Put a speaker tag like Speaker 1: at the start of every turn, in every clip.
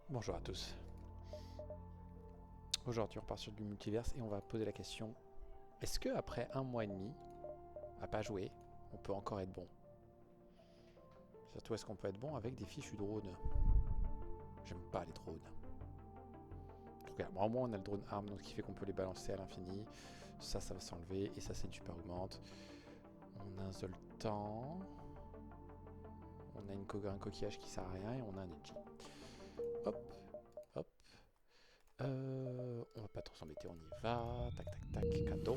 Speaker 1: Bonjour à tous. Aujourd'hui, on repart sur du multiverse et on va poser la question, est-ce que après un mois et demi à pas jouer, on peut encore être bon? Surtout, est-ce qu'on peut être bon avec des fichus drones? J'aime pas les drones. Regarde, bon, au moins on a le drone arm, donc ce qui fait qu'on peut les balancer à l'infini. Ça va s'enlever et ça c'est une super augmente. On a un Zoltan. On a un coquillage qui sert à rien et on a un Edgy. Hop, hop. On va pas trop s'embêter, on y va. Tac, tac, tac, cadeau.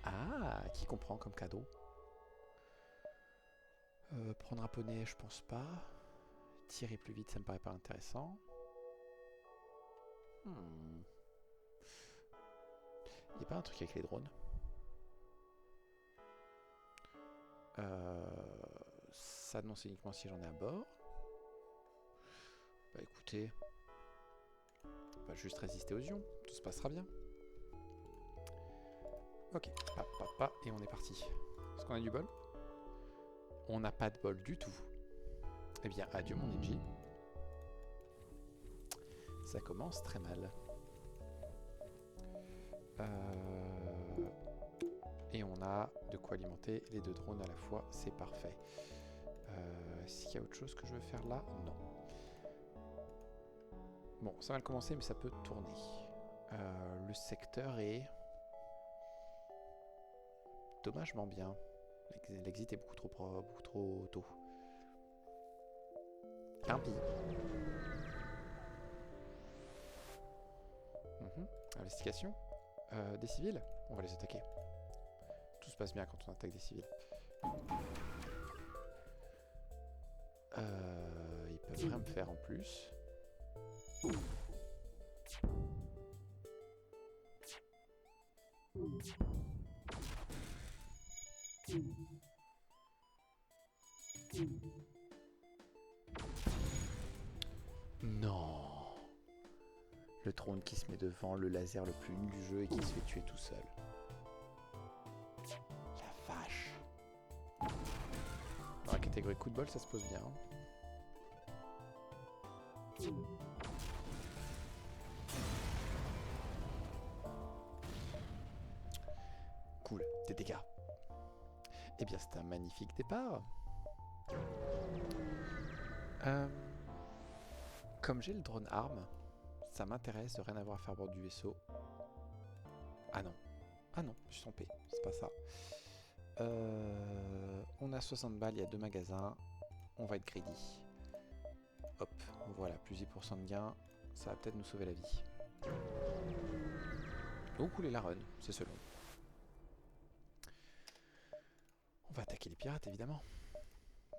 Speaker 1: Ah, qui comprend comme cadeau? Prendre un poney, je pense pas. Tirer plus vite, ça me paraît pas intéressant. Hmm. Y a pas un truc avec les drones? Ça non, c'est uniquement si j'en ai à bord. Bah écoutez, on va juste résister aux ions, tout se passera bien. Ok, et on est parti. Est-ce qu'on a du bol? On n'a pas de bol du tout. Eh bien, adieu mon Engie. Ça commence très mal. Et on a de quoi alimenter les deux drones à la fois, c'est parfait. Est-ce qu'il y a autre chose que je veux faire là? Non. Bon, ça va le commencer, mais ça peut tourner. Le secteur est dommagement bien. L'exit est beaucoup trop tôt. Impi. Investigation. Des civils? On va les attaquer. Tout se passe bien quand on attaque des civils. Ils peuvent rien me faire en plus. Non. Le trône qui se met devant le laser le plus nul du jeu et qui se fait tuer tout seul. La vache. Dans la catégorie coup de bol, ça se pose bien. Cool, des dégâts. Eh bien, c'est un magnifique départ. Comme j'ai le drone arme, ça m'intéresse de rien avoir à faire à bord du vaisseau. Ah non. Ah non, je suis trompé. C'est pas ça. On a 60 balles, il y a 2 magasins. On va être greedy. Hop, voilà, plus 10% de gain. Ça va peut-être nous sauver la vie. Ou couler la run, c'est selon. On va attaquer les pirates, évidemment.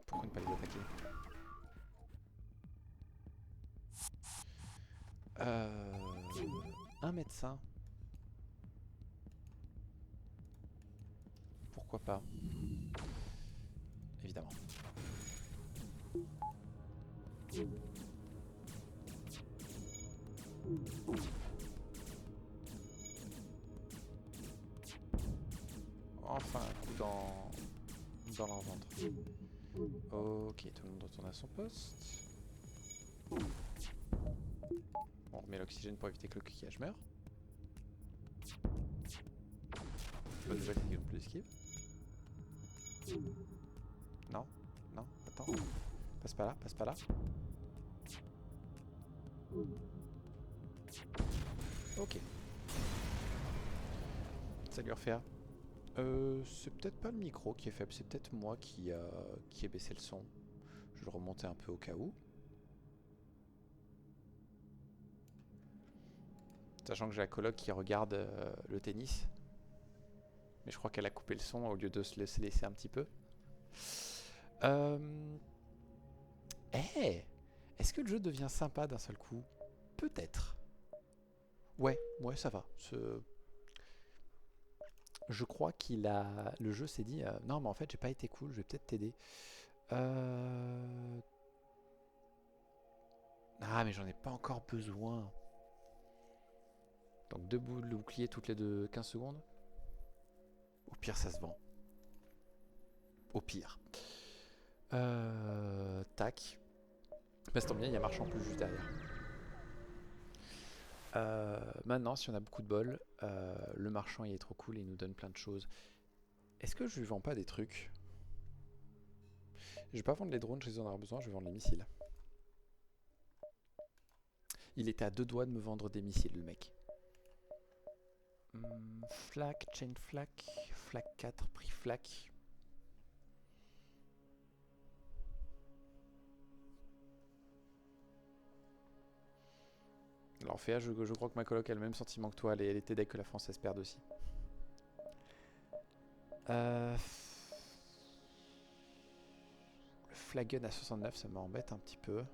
Speaker 1: Pourquoi ne pas les attaquer? Un médecin. Pourquoi pas? Évidemment. Enfin, un coup dans leur ventre. Ok, tout le monde retourne à son poste. On remet l'oxygène pour éviter que le coquillage meure. Bonne nouvelle, c'est qu'ils ont plus d'esquive. Non, non, attends. Passe pas là, passe pas là. Ok. Ça lui refait un. C'est peut-être pas le micro qui est faible, c'est peut-être moi qui ai baissé le son. Je vais le remonter un peu au cas où. Sachant que j'ai la coloc qui regarde le tennis. Mais je crois qu'elle a coupé le son au lieu de se laisser un petit peu. Est-ce que le jeu devient sympa d'un seul coup? Peut-être. Ouais, ça va. Je crois le jeu s'est dit non, mais en fait, j'ai pas été cool, je vais peut-être t'aider. Ah, mais j'en ai pas encore besoin. Donc 2 boules de bouclier toutes les 15 secondes. Au pire, ça se vend. Au pire. Tac. Bah, ça tombe bien, il y a marchand plus juste derrière. Maintenant, si on a beaucoup de bol, le marchand il est trop cool et il nous donne plein de choses. Est-ce que je lui vends pas des trucs? Je vais pas vendre les drones, je vais en avoir besoin, je vais vendre les missiles. Il était à 2 doigts de me vendre des missiles, le mec. Flak, chain flak, flak 4, prix flak. Alors Féa, je crois que ma coloc a le même sentiment que toi, elle était dès que la française perde aussi. Le flaggun à 69, ça m'embête un petit peu.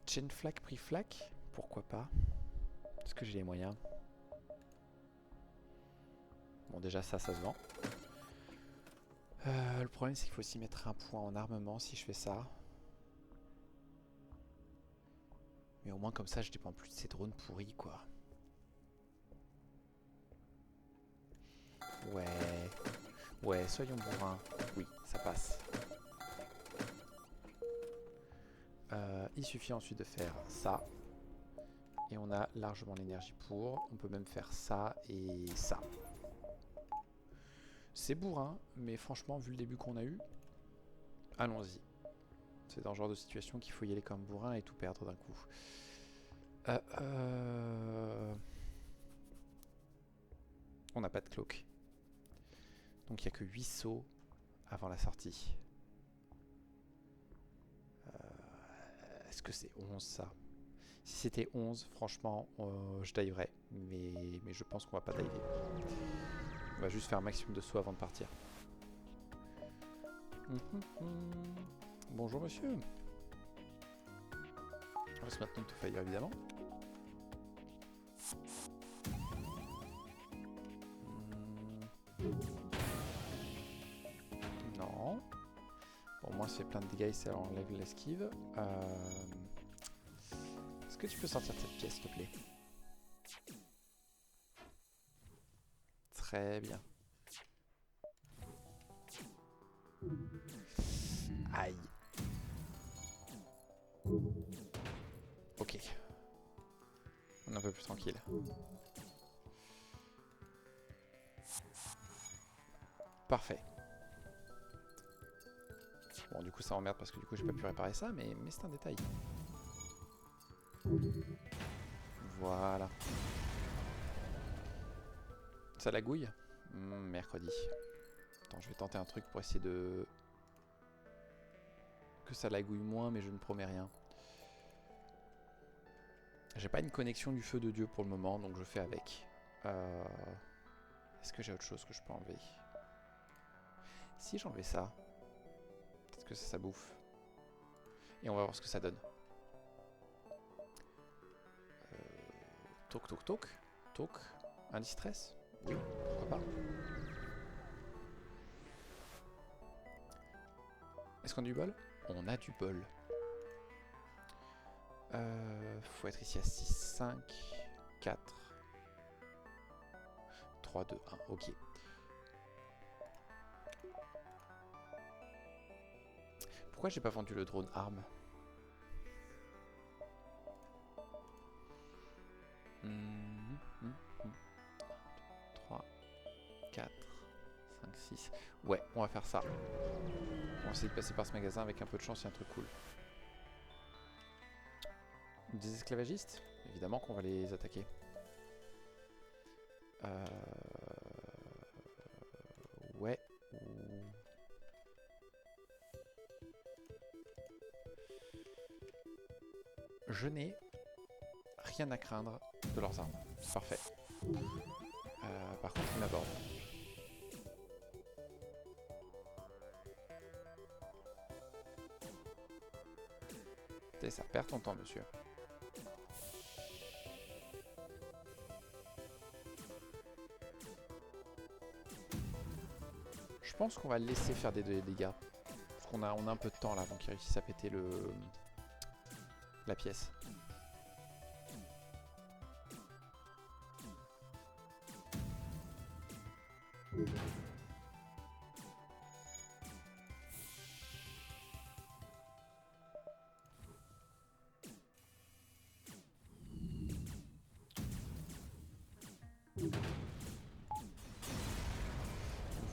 Speaker 1: Chain flak, prix flak, pourquoi pas? Est-ce que j'ai les moyens? Bon, déjà ça se vend. Le problème c'est qu'il faut aussi mettre un point en armement si je fais ça. Mais au moins comme ça je dépends plus de ces drones pourris quoi. Ouais, soyons bourrins. Oui, ça passe. Il suffit ensuite de faire ça. Et on a largement l'énergie pour. On peut même faire ça et ça. C'est bourrin, mais franchement, vu le début qu'on a eu, allons-y. C'est dans ce genre de situation qu'il faut y aller comme bourrin et tout perdre d'un coup. On n'a pas de cloak. Donc il n'y a que 8 sauts avant la sortie. Est-ce que c'est 11 ça? Si c'était 11, franchement, je diverais. Mais je pense qu'on va pas diver. On va juste faire un maximum de sauts avant de partir. Bonjour monsieur. On va se mettre notre fire évidemment. Non. Bon, moi ça fait plein de dégâts et ça enlève l'esquive. Est-ce que tu peux sortir de cette pièce s'il te plaît? Très bien. Aïe. Ok. On est un peu plus tranquille. Parfait. Bon, du coup ça emmerde parce que du coup j'ai pas pu réparer ça, mais c'est un détail. Voilà. Ça lagouille? Mercredi. Attends, je vais tenter un truc pour essayer de... que ça lagouille moins, mais je ne promets rien. J'ai pas une connexion du feu de Dieu pour le moment, donc je fais avec. Est-ce que j'ai autre chose que je peux enlever? Si j'enlevais ça, peut-être que ça bouffe. Et on va voir ce que ça donne. Toc, toc, toc. Toc. Un distress? Oui, pourquoi pas. Est-ce qu'on a du bol? On a du bol. Faut être ici à 6, 5, 4, 3, 2, 1, ok. Pourquoi j'ai pas vendu le drone arme? 3, 4, 5, 6. Ouais, on va faire ça. On va essayer de passer par ce magasin avec un peu de chance, il y a un truc cool. Des esclavagistes? Évidemment qu'on va les attaquer. Ouais. Je n'ai rien à craindre de leurs armes. Parfait. Par contre, ils m'abordent. Et ça perd ton temps, monsieur. Je pense qu'on va le laisser faire des dégâts. Parce qu'on a un peu de temps là avant qu'il réussisse à péter la pièce.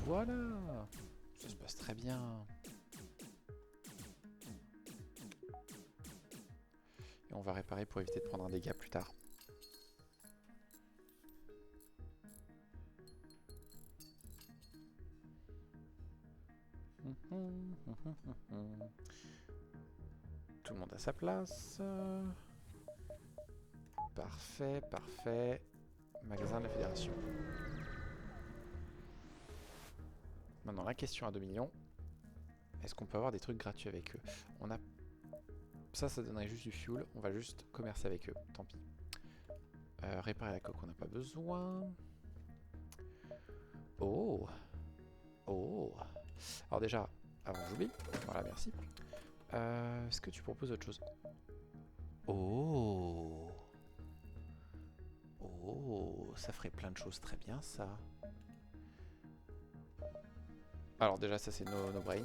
Speaker 1: Voilà. Ça se passe très bien. Et on va réparer pour éviter de prendre un dégât plus tard. Tout le monde à sa place. Parfait, parfait. Magasin de la Fédération. Maintenant, la question à 2 millions. Est-ce qu'on peut avoir des trucs gratuits avec eux? On a... Ça donnerait juste du fuel. On va juste commercer avec eux. Tant pis. Réparer la coque, on n'a pas besoin. Oh. Oh. Alors déjà, avant que j'oublie. Voilà, merci. Est-ce que tu proposes autre chose? Oh. Oh, ça ferait plein de choses très bien, ça. Alors déjà, ça c'est no brain.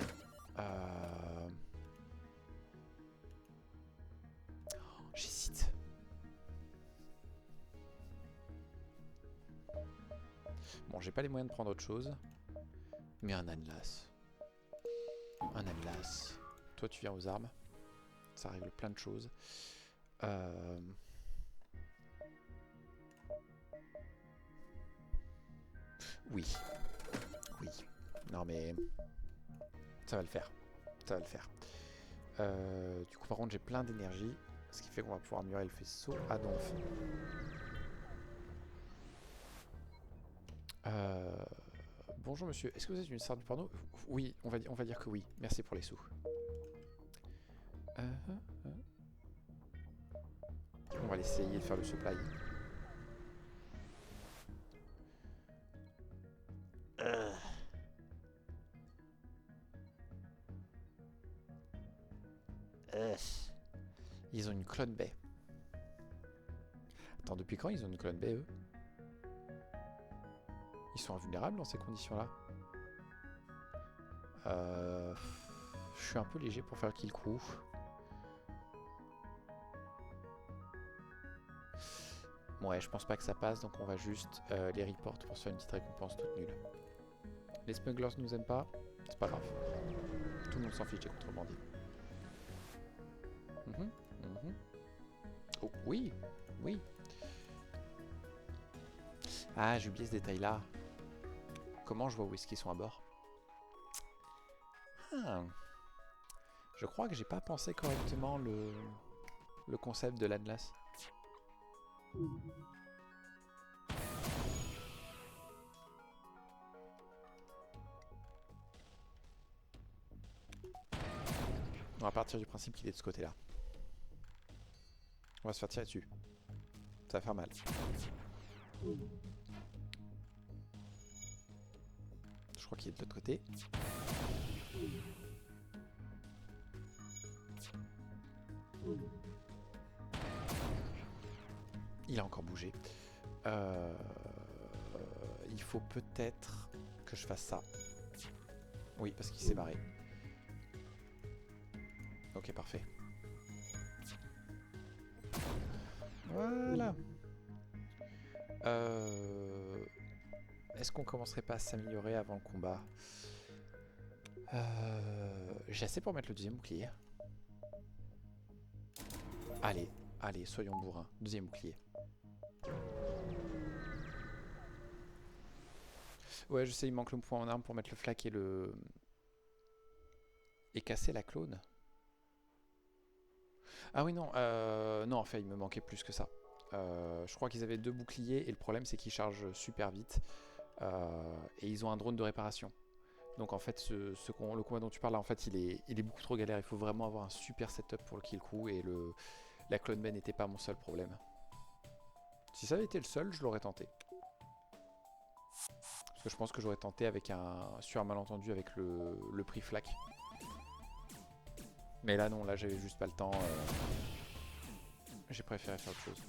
Speaker 1: J'hésite. Bon, j'ai pas les moyens de prendre autre chose. Mais un Anlas. Un Anlas. Toi, tu viens aux armes. Ça règle plein de choses. Oui. Oui. Non mais... ça va le faire. Ça va le faire. Du coup, par contre, j'ai plein d'énergie. Ce qui fait qu'on va pouvoir améliorer le faisceau à Donf. Bonjour monsieur, est-ce que vous êtes une star du porno? Oui, on va dire que oui. Merci pour les sous. On va essayer de faire le supply. Ils ont une clone baie. Attends, depuis quand ils ont une clone baie, eux? Ils sont invulnérables dans ces conditions-là. Je suis un peu léger pour faire le kill crew. Ouais, je pense pas que ça passe, donc on va juste les report pour se faire une petite récompense toute nulle. Les smugglers nous aiment pas, c'est pas grave. Tout le monde s'en fiche des contrebandiers. Oh, oui, oui. Ah, j'ai oublié ce détail-là. Comment je vois où est-ce qu'ils sont à bord? Je crois que j'ai pas pensé correctement le concept de l'Atlas. On va partir du principe qu'il est de ce côté-là. On va se faire tirer dessus. Ça va faire mal. Je crois qu'il est de l'autre côté. Il a encore bougé. Il faut peut-être que je fasse ça. Oui, parce qu'il s'est barré. Ok, parfait. Voilà. Est-ce qu'on commencerait pas à s'améliorer avant le combat? J'ai assez pour mettre le deuxième bouclier. Allez, allez, soyons bourrins. Deuxième bouclier. Ouais, je sais, il manque le point en arme pour mettre le flac et le... et casser la clone. Ah oui, non, non, en fait, il me manquait plus que ça. Je crois qu'ils avaient 2 boucliers et le problème, c'est qu'ils chargent super vite. Et ils ont un drone de réparation. Donc en fait, le combat dont tu parles, là, en fait, il est beaucoup trop galère. Il faut vraiment avoir un super setup pour le kill crew et la clone baie n'était pas mon seul problème. Si ça avait été le seul, je l'aurais tenté. Parce que je pense que j'aurais tenté avec sur un malentendu avec le prix flac. Mais là non, là j'avais juste pas le temps. J'ai préféré faire autre chose.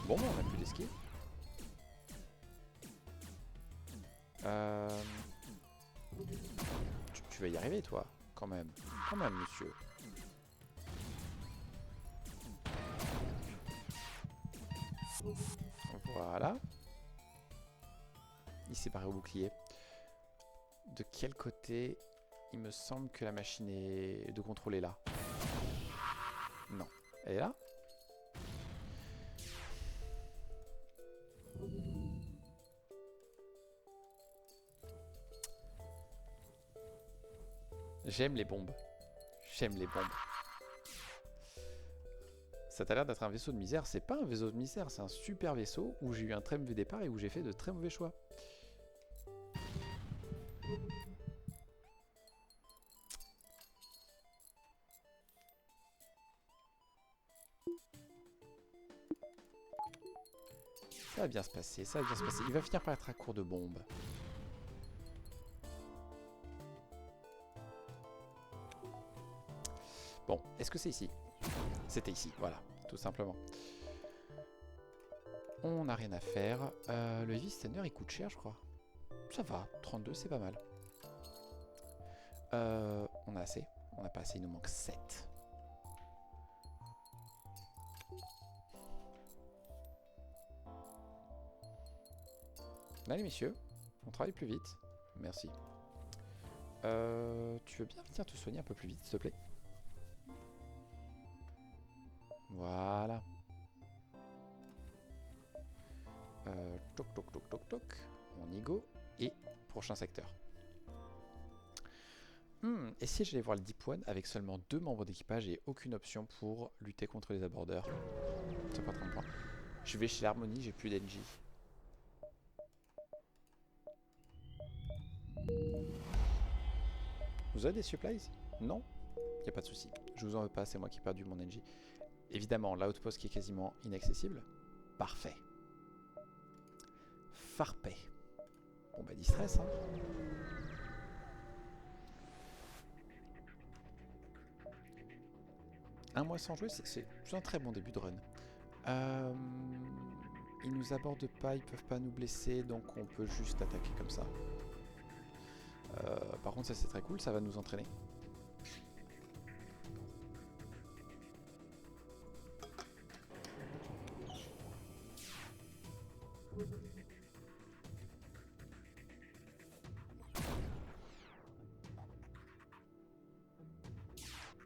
Speaker 1: Bon, bah, on a plus d'esquive. Tu vas y arriver toi, quand même. Quand même, monsieur. Voilà. Il s'est barré au bouclier. De quel côté? Il me semble que la machine est de contrôle est là. Non. Elle est là? J'aime les bombes. J'aime les bombes. Ça t'a l'air d'être un vaisseau de misère. C'est pas un vaisseau de misère, c'est un super vaisseau où j'ai eu un très mauvais départ et où j'ai fait de très mauvais choix. Ça va bien se passer, ça va bien se passer. Il va finir par être à court de bombes. Bon, est-ce que c'est ici? C'était ici, voilà, tout simplement. On n'a rien à faire. Le Heavy Stunner, il coûte cher, je crois. Ça va, 32, c'est pas mal. On a assez. On n'a pas assez, il nous manque 7. Allez, messieurs, on travaille plus vite. Merci. Tu veux bien venir te soigner un peu plus vite, s'il te plaît? Voilà. Toc, toc, toc, toc, toc. On y go. Et prochain secteur. Et si j'allais voir le Deep One avec seulement 2 membres d'équipage et aucune option pour lutter contre les abordeurs? Ça peut être un point. Je vais chez l'Harmonie, j'ai plus d'NJ. Vous avez des supplies? Non? Y a pas de souci. Je vous en veux pas, c'est moi qui ai perdu mon NJ. Évidemment, l'outpost qui est quasiment inaccessible. Parfait. Farpé. Bon bah distress, hein. Un mois sans jouer, c'est un très bon début de run. Ils nous abordent pas, ils peuvent pas nous blesser, donc on peut juste attaquer comme ça. Par contre ça c'est très cool, ça va nous entraîner.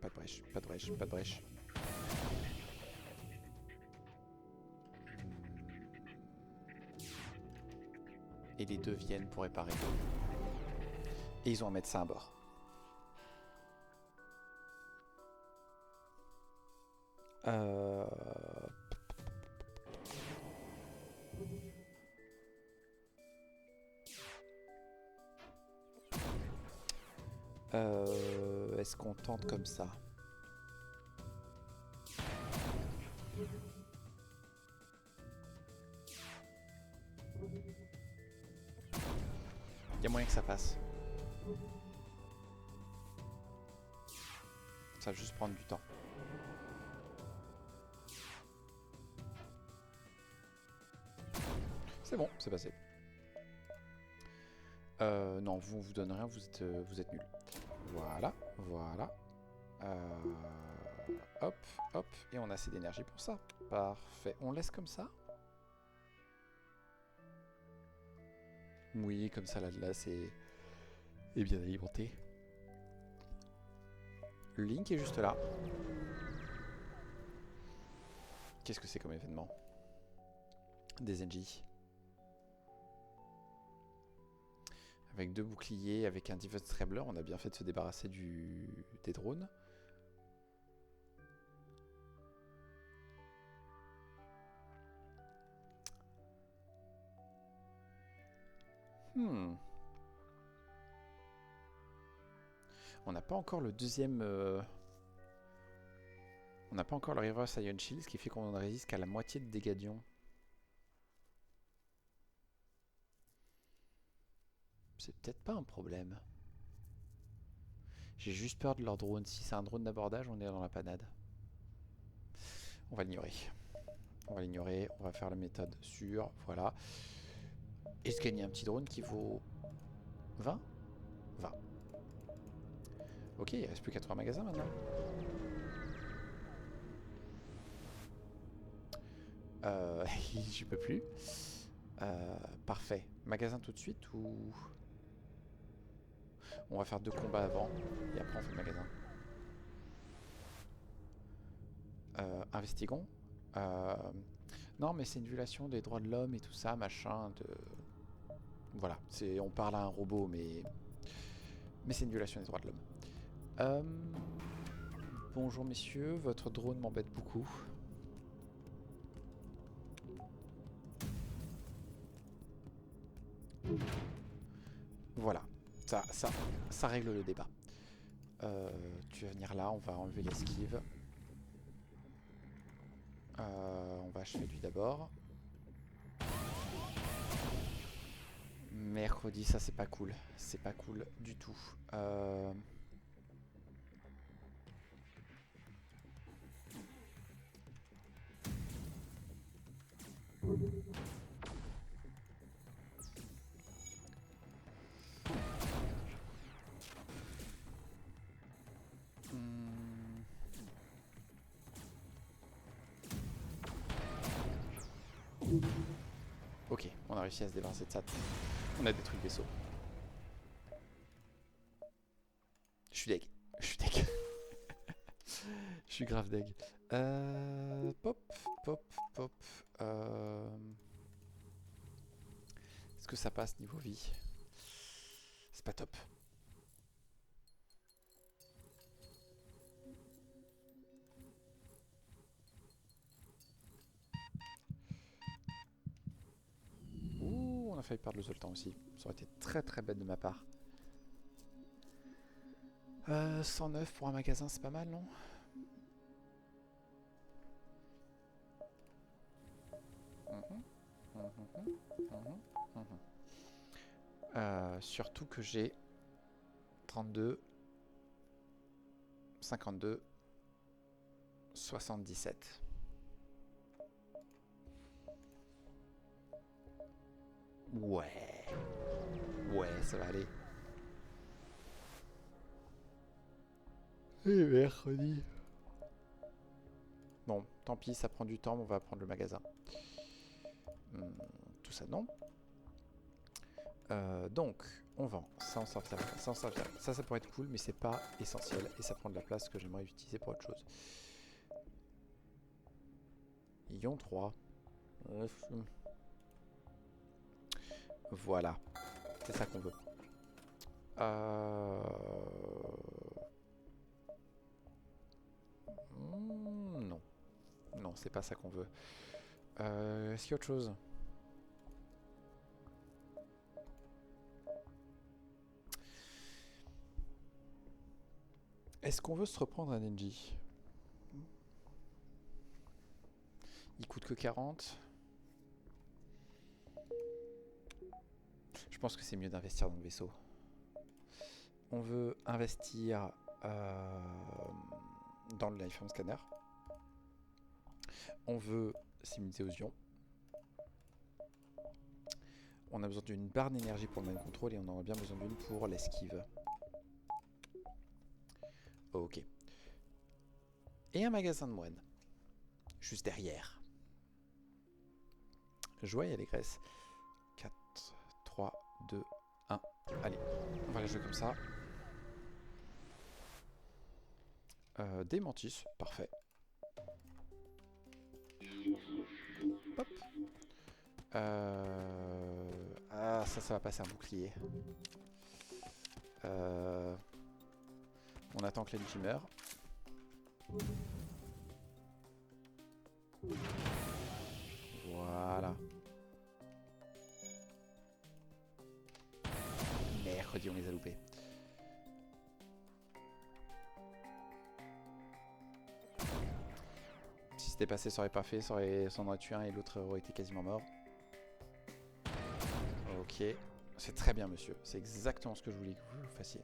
Speaker 1: Pas de brèche, pas de brèche, pas de brèche. Et les deux viennent pour réparer. Et ils ont un médecin à bord. Est-ce qu'on tente comme ça? Il y a moyen que ça passe. Ça va juste prendre du temps. C'est bon, c'est passé. Non, vous, on vous donne rien, vous êtes nuls. Voilà, voilà. Hop, hop, et on a assez d'énergie pour ça. Parfait. On laisse comme ça? Oui, comme ça, là, c'est bien alimenté. Le Link est juste là. Qu'est-ce que c'est comme événement? Des NJ. Avec 2 boucliers, avec un Defense Trebler, on a bien fait de se débarrasser des drones. On n'a pas encore le deuxième... On n'a pas encore le Reverse Ion Shield, ce qui fait qu'on ne résiste qu'à la moitié de dégâts d'ion. C'est peut-être pas un problème. J'ai juste peur de leur drone. Si c'est un drone d'abordage, on est dans la panade. On va l'ignorer. On va l'ignorer. On va faire la méthode sûre. Voilà. Et se gagner un petit drone qui vaut 20 20. Ok, il reste plus qu'à 3 magasins maintenant. Je peux plus. Parfait. Magasin tout de suite ou... On va faire 2 combats avant et après on fait le magasin. Investigons. Non mais c'est une violation des droits de l'homme et tout ça, machin, de... Voilà, on parle à un robot mais c'est une violation des droits de l'homme. Bonjour messieurs, votre drone m'embête beaucoup. Voilà, ça règle le débat. Tu vas venir là, on va enlever l'esquive. On va achever lui d'abord. Mercredi, ça c'est pas cool. C'est pas cool du tout. Ok, on a réussi à se débarrasser de ça. On a détruit le vaisseau. Je suis deg. Je suis deg. Je suis grave deg. Pop, pop, pop. Est-ce que ça passe niveau vie? C'est pas top. Ouh, on a failli perdre le Zoltan aussi. Ça aurait été très très bête de ma part. 109 pour un magasin, c'est pas mal, non? Surtout que j'ai 32, 52, 77. Ouais. Ouais, ça va aller. Et mercredi. Bon, tant pis, ça prend du temps, on va prendre le magasin. Tout ça, non. Donc, on vend. Ça, on s'en servira. Ça pourrait être cool, mais c'est pas essentiel. Et ça prend de la place que j'aimerais utiliser pour autre chose. Ion 3. Voilà. C'est ça qu'on veut. Non. Non, c'est pas ça qu'on veut. Est-ce qu'il y a autre chose? Est-ce qu'on veut se reprendre un NG? Il coûte que 40. Je pense que c'est mieux d'investir dans le vaisseau. On veut investir dans le Lifeform Scanner. On veut s'immuniser aux ions. On a besoin d'une barre d'énergie pour le mind control et on en a bien besoin d'une pour l'esquive. Ok. Et un magasin de moines. Juste derrière. Joie et allégresse. 4, 3, 2, 1. Allez, on va la jouer comme ça. Démentis, parfait. Hop. Ah, ça va passer un bouclier. On attend que l'NG meure. Voilà. Mercredi, on les a loupés. Si c'était passé, ça aurait pas fait, ça en aurait tué un et l'autre aurait été quasiment mort. Ok. C'est très bien, monsieur. C'est exactement ce que je voulais que vous fassiez.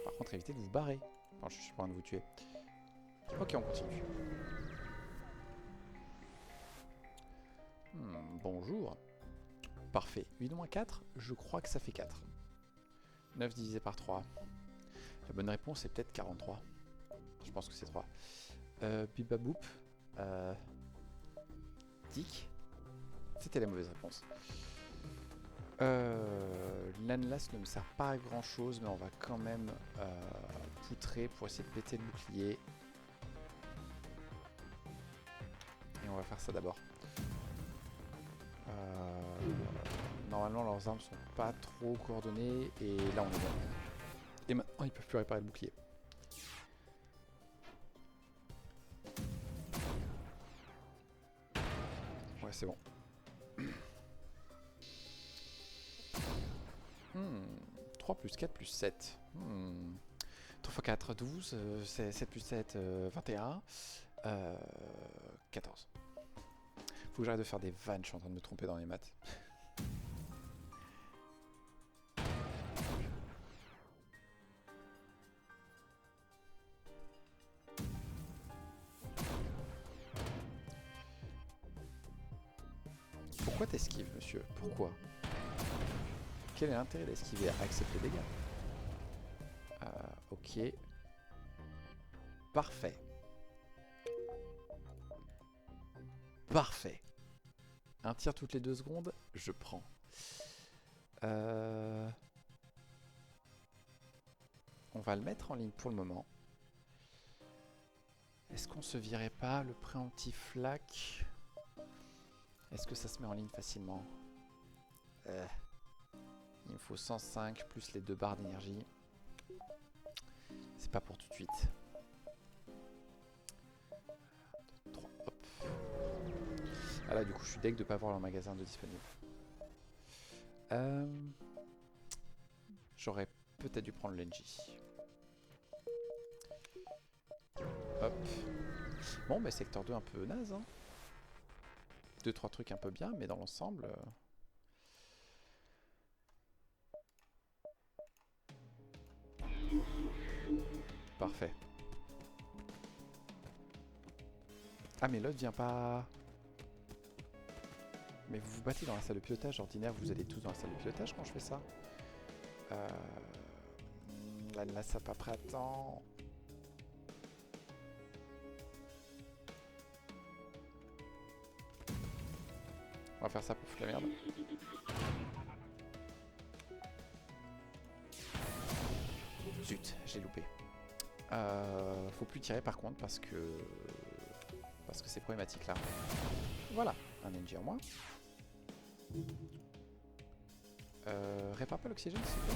Speaker 1: Par contre, évitez de vous barrer. Enfin, je suis pas en train de vous tuer. Ok, on continue. Bonjour. Parfait. 8-4, je crois que ça fait 4. 9 divisé par 3. La bonne réponse est peut-être 43. Je pense que c'est 3. Bibaboop. tactique. C'était la mauvaise réponse. L'Anlas ne me sert pas à grand chose, mais on va quand même poutrer pour essayer de péter le bouclier. Et on va faire ça d'abord. Normalement leurs armes sont pas trop coordonnées et là on est bon. Et maintenant ils peuvent plus réparer le bouclier. Ouais, c'est bon. 3 plus 4 plus 7. 3 x 4, 12. 7 plus 7, 21. 14. Faut que j'arrête de faire des vannes, je suis en train de me tromper dans les maths. Pourquoi t'esquives, monsieur? Pourquoi? Quel est l'intérêt d'esquiver? Accepte les dégâts. Ok. Parfait. Parfait. Un tir toutes les 2 secondes, je prends. On va le mettre en ligne pour le moment. Est-ce qu'on se virait pas le préemptif flac? Est-ce que ça se met en ligne facilement? Il me faut 105 plus les 2 barres d'énergie. C'est pas pour tout de suite. 3, hop. Ah là, du coup, je suis deg de pas avoir leur magasin de disponible. J'aurais peut-être dû prendre l'NJ. Hop. Bon, bah, secteur 2 un peu naze, hein. 2-3 trucs un peu bien, mais dans l'ensemble... Parfait. Ah, mais l'autre vient pas... Mais vous vous battez dans la salle de pilotage ordinaire, vous allez tous dans la salle de pilotage quand je fais ça. Là, ça pas prêt à temps. On va faire ça pour foutre la merde. Zut, j'ai loupé. Faut plus tirer par contre parce que c'est problématique là. Voilà, un NG en moins. Répare pas l'oxygène s'il vous plaît.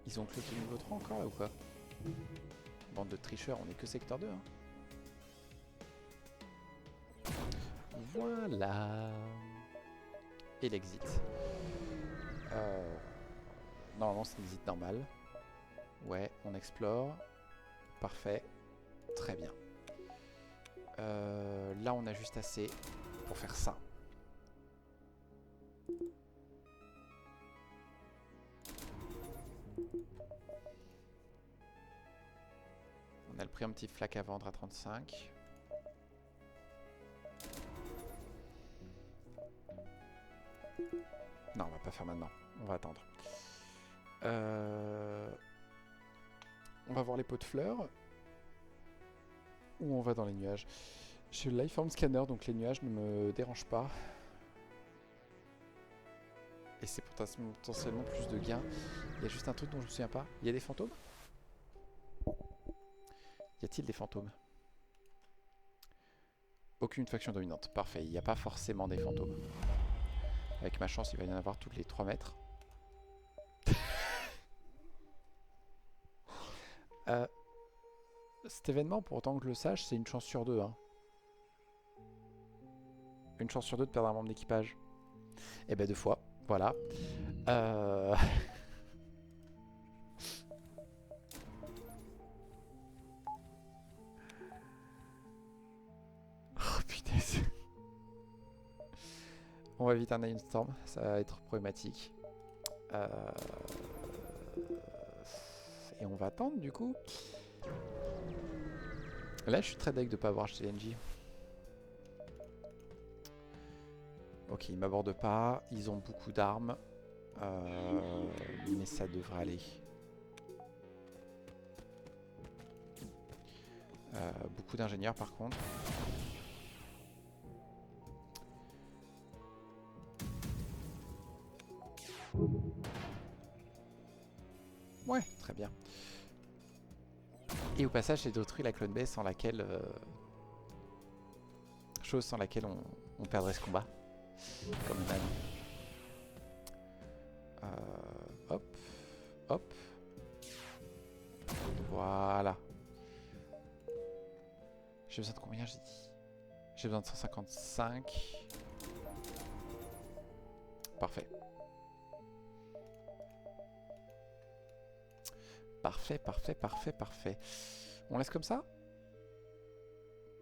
Speaker 1: Ils ont cloqué niveau 3 encore là ou quoi? Bande de tricheurs, on est que secteur 2 hein. Voilà. Et l'exit. Normalement c'est l'exit normal. Ouais, on explore. Parfait. Très bien. Là on a juste assez pour faire ça. On a le préemptif flac à vendre à 35. Non, on va pas faire maintenant. On va attendre. On va voir les pots de fleurs. Ou on va dans les nuages. J'ai le Lifeform Scanner, donc les nuages ne me dérangent pas. Et c'est potentiellement plus de gains. Il y a juste un truc dont je me souviens pas. Il y a des fantômes? Y a-t-il des fantômes? Aucune faction dominante. Parfait, il n'y a pas forcément des fantômes. Avec ma chance, il va y en avoir toutes les 3 mètres. Cet événement, pour autant que je le sache, c'est une chance sur 2. Hein. Une chance sur 2 de perdre un membre d'équipage. Et ben 2 fois, voilà. Oh putain. On va éviter un Ainstorm, ça va être problématique. Et on va attendre du coup. Là je suis très deg de pas avoir acheté l'NJ. Ok, ils m'abordent pas, ils ont beaucoup d'armes. Mais ça devrait aller. Beaucoup d'ingénieurs par contre. Ouais, très bien. Et au passage, j'ai détruit la clone base sans laquelle... chose sans laquelle on perdrait ce combat. Comme une âne. Hop. Hop. Voilà. J'ai besoin de combien, j'ai dit? J'ai besoin de 155. Parfait. Parfait, parfait, parfait, parfait. On laisse comme ça?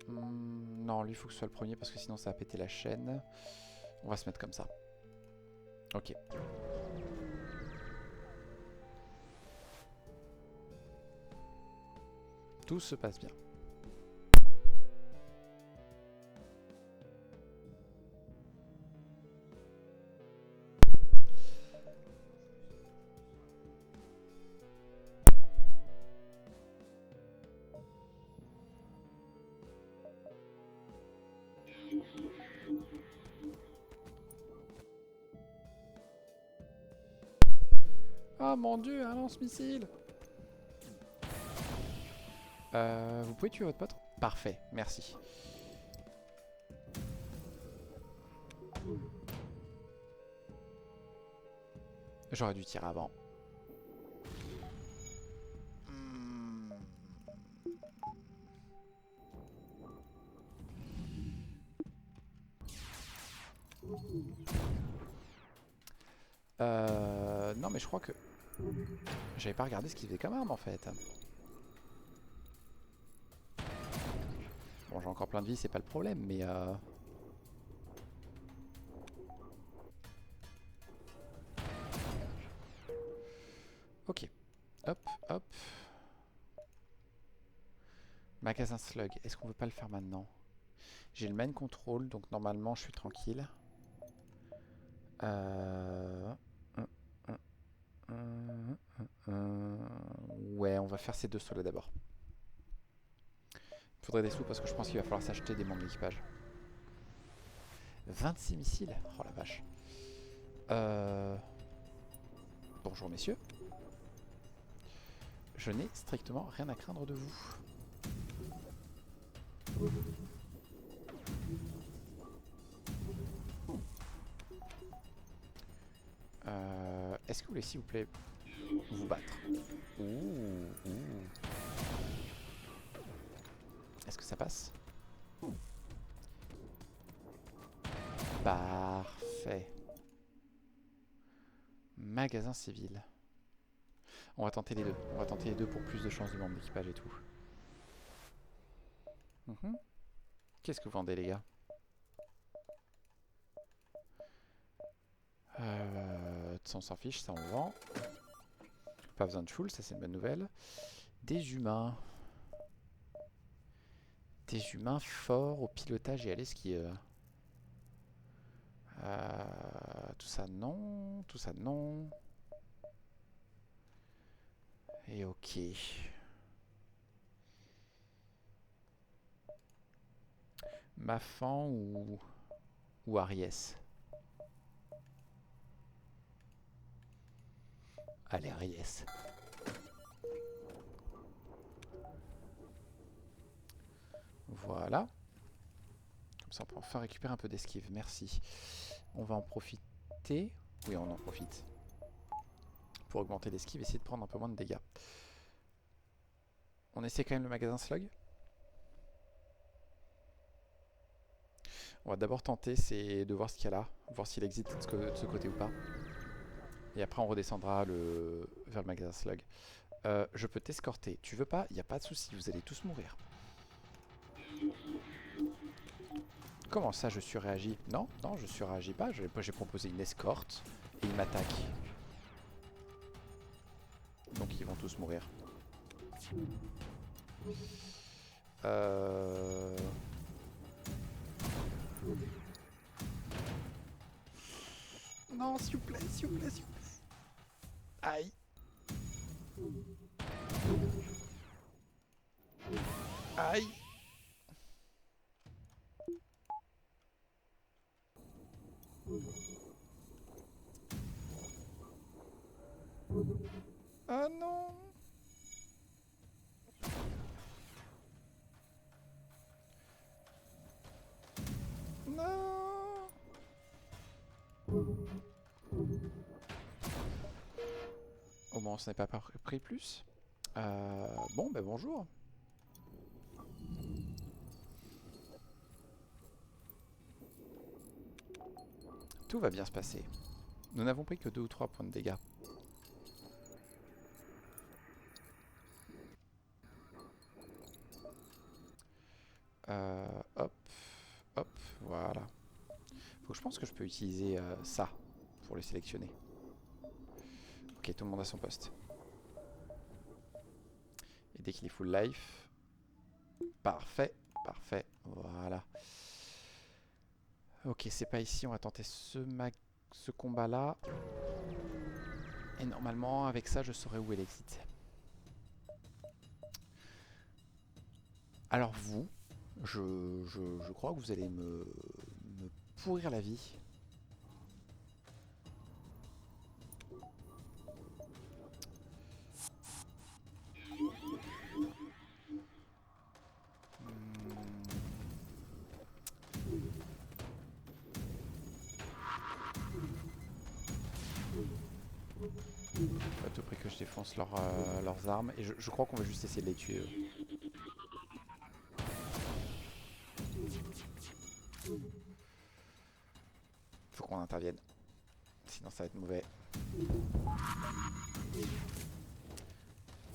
Speaker 1: Non, lui, il faut que ce soit le premier parce que sinon ça va péter la chaîne. On va se mettre comme ça. Ok. Tout se passe bien. Oh mon dieu, un lance-missile! Vous pouvez tuer votre pote? Parfait, merci. J'aurais dû tirer avant. Non mais je crois que... J'avais pas regardé ce qu'il faisait comme arme en fait. Bon, j'ai encore plein de vie, c'est pas le problème, mais... Ok. Hop, hop. Magasin slug. Est-ce qu'on veut pas le faire maintenant? J'ai le main control, donc normalement je suis tranquille. Ouais, on va faire ces deux solos d'abord. Il faudrait des sous parce que je pense qu'il va falloir s'acheter des membres d'équipage. 26 missiles? Oh la vache. Bonjour messieurs. Je n'ai strictement rien à craindre de vous. Est-ce que vous voulez s'il vous plaît vous battre? Ouh. Est-ce que ça passe? Parfait. Magasin civil. On va tenter les deux. On va tenter les deux pour plus de chances de membres d'équipage et tout. Qu'est-ce que vous vendez les gars? On s'en fiche, ça on vend. Pas besoin de full, ça c'est une bonne nouvelle. Des humains. Des humains forts au pilotage et à l'esquive. Tout ça non, tout ça non. Et ok. Mafan ou Aries? Allez, Aries. Voilà. Comme ça, on peut enfin récupérer un peu d'esquive. Merci. On va en profiter. Oui, on en profite. Pour augmenter l'esquive, essayer de prendre un peu moins de dégâts. On essaie quand même le magasin slug. On va d'abord tenter, c'est de voir ce qu'il y a là. Voir s'il existe de ce côté ou pas. Et après, on redescendra vers le magasin slug. Je peux t'escorter. Tu veux pas? Il n'y a pas de souci. Vous allez tous mourir. Comment ça, je surréagis? Non, non, je surréagis pas. J'ai proposé une escorte et il m'attaque. Donc ils vont tous mourir. Non, s'il vous plaît, s'il vous plaît, s'il vous plaît. Aïe. Aïe. Ah non. Non. Au moins, ce n'est pas pris plus. Bon, ben bonjour. Tout va bien se passer. Nous n'avons pris que 2 ou 3 points de dégâts. Hop, hop, voilà. Faut que je pense que je peux utiliser ça pour le sélectionner. Ok, tout le monde à son poste. Et dès qu'il est full life... Parfait, parfait, voilà. Ok, c'est pas ici, on va tenter ce combat-là. Et normalement, avec ça, je saurai où est l'exit. Alors vous, je crois que vous allez me pourrir la vie. À tout prix que je défonce leurs armes. Et je crois qu'on va juste essayer de les tuer eux. Faut qu'on intervienne. Sinon ça va être mauvais.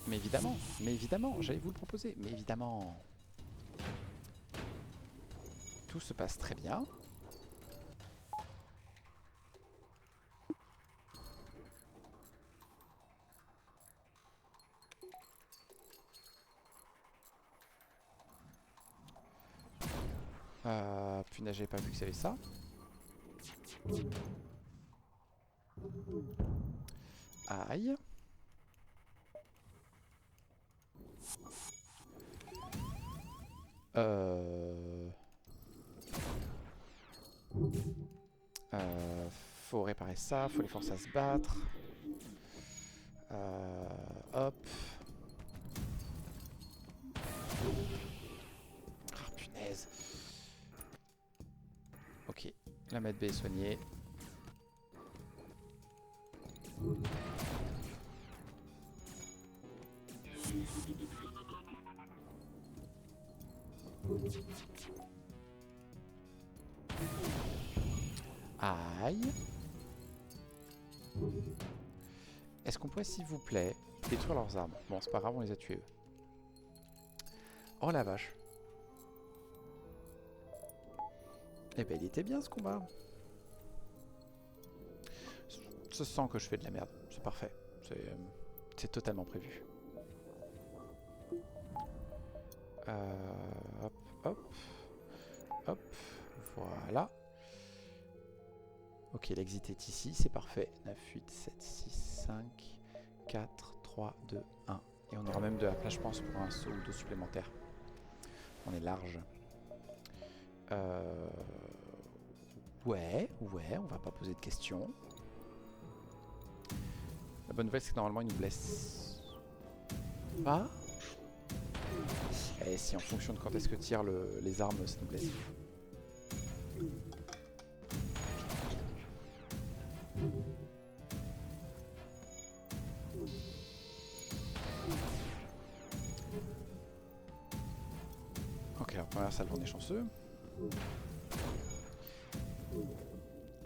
Speaker 1: Mais évidemment, j'allais vous le proposer. Mais évidemment. Tout se passe très bien. Punaise, j'avais pas vu que ça avait ça. Aïe. Faut réparer ça, faut les forcer à se battre. Hop. Ah punaise. Ok, la mètre B est soignée. Aïe. Est-ce qu'on pourrait, s'il vous plaît, détruire leurs armes? Bon, c'est pas grave, on les a tués. Oh la vache. Eh ben, il était bien ce combat. Ça sent que je fais de la merde. C'est parfait. C'est totalement prévu. Hop, hop. Hop. Voilà. Ok, l'exit est ici, c'est parfait. 9, 8, 7, 6, 5, 4, 3, 2, 1. Et on aura même de la place, je pense, pour un saut ou deux supplémentaires. On est large. Ouais, on va pas poser de questions. La bonne nouvelle, c'est que normalement, il nous blesse pas. Et si en fonction de quand est-ce que tirent les armes, ça nous blesse. Ok, alors première salle, on est chanceux.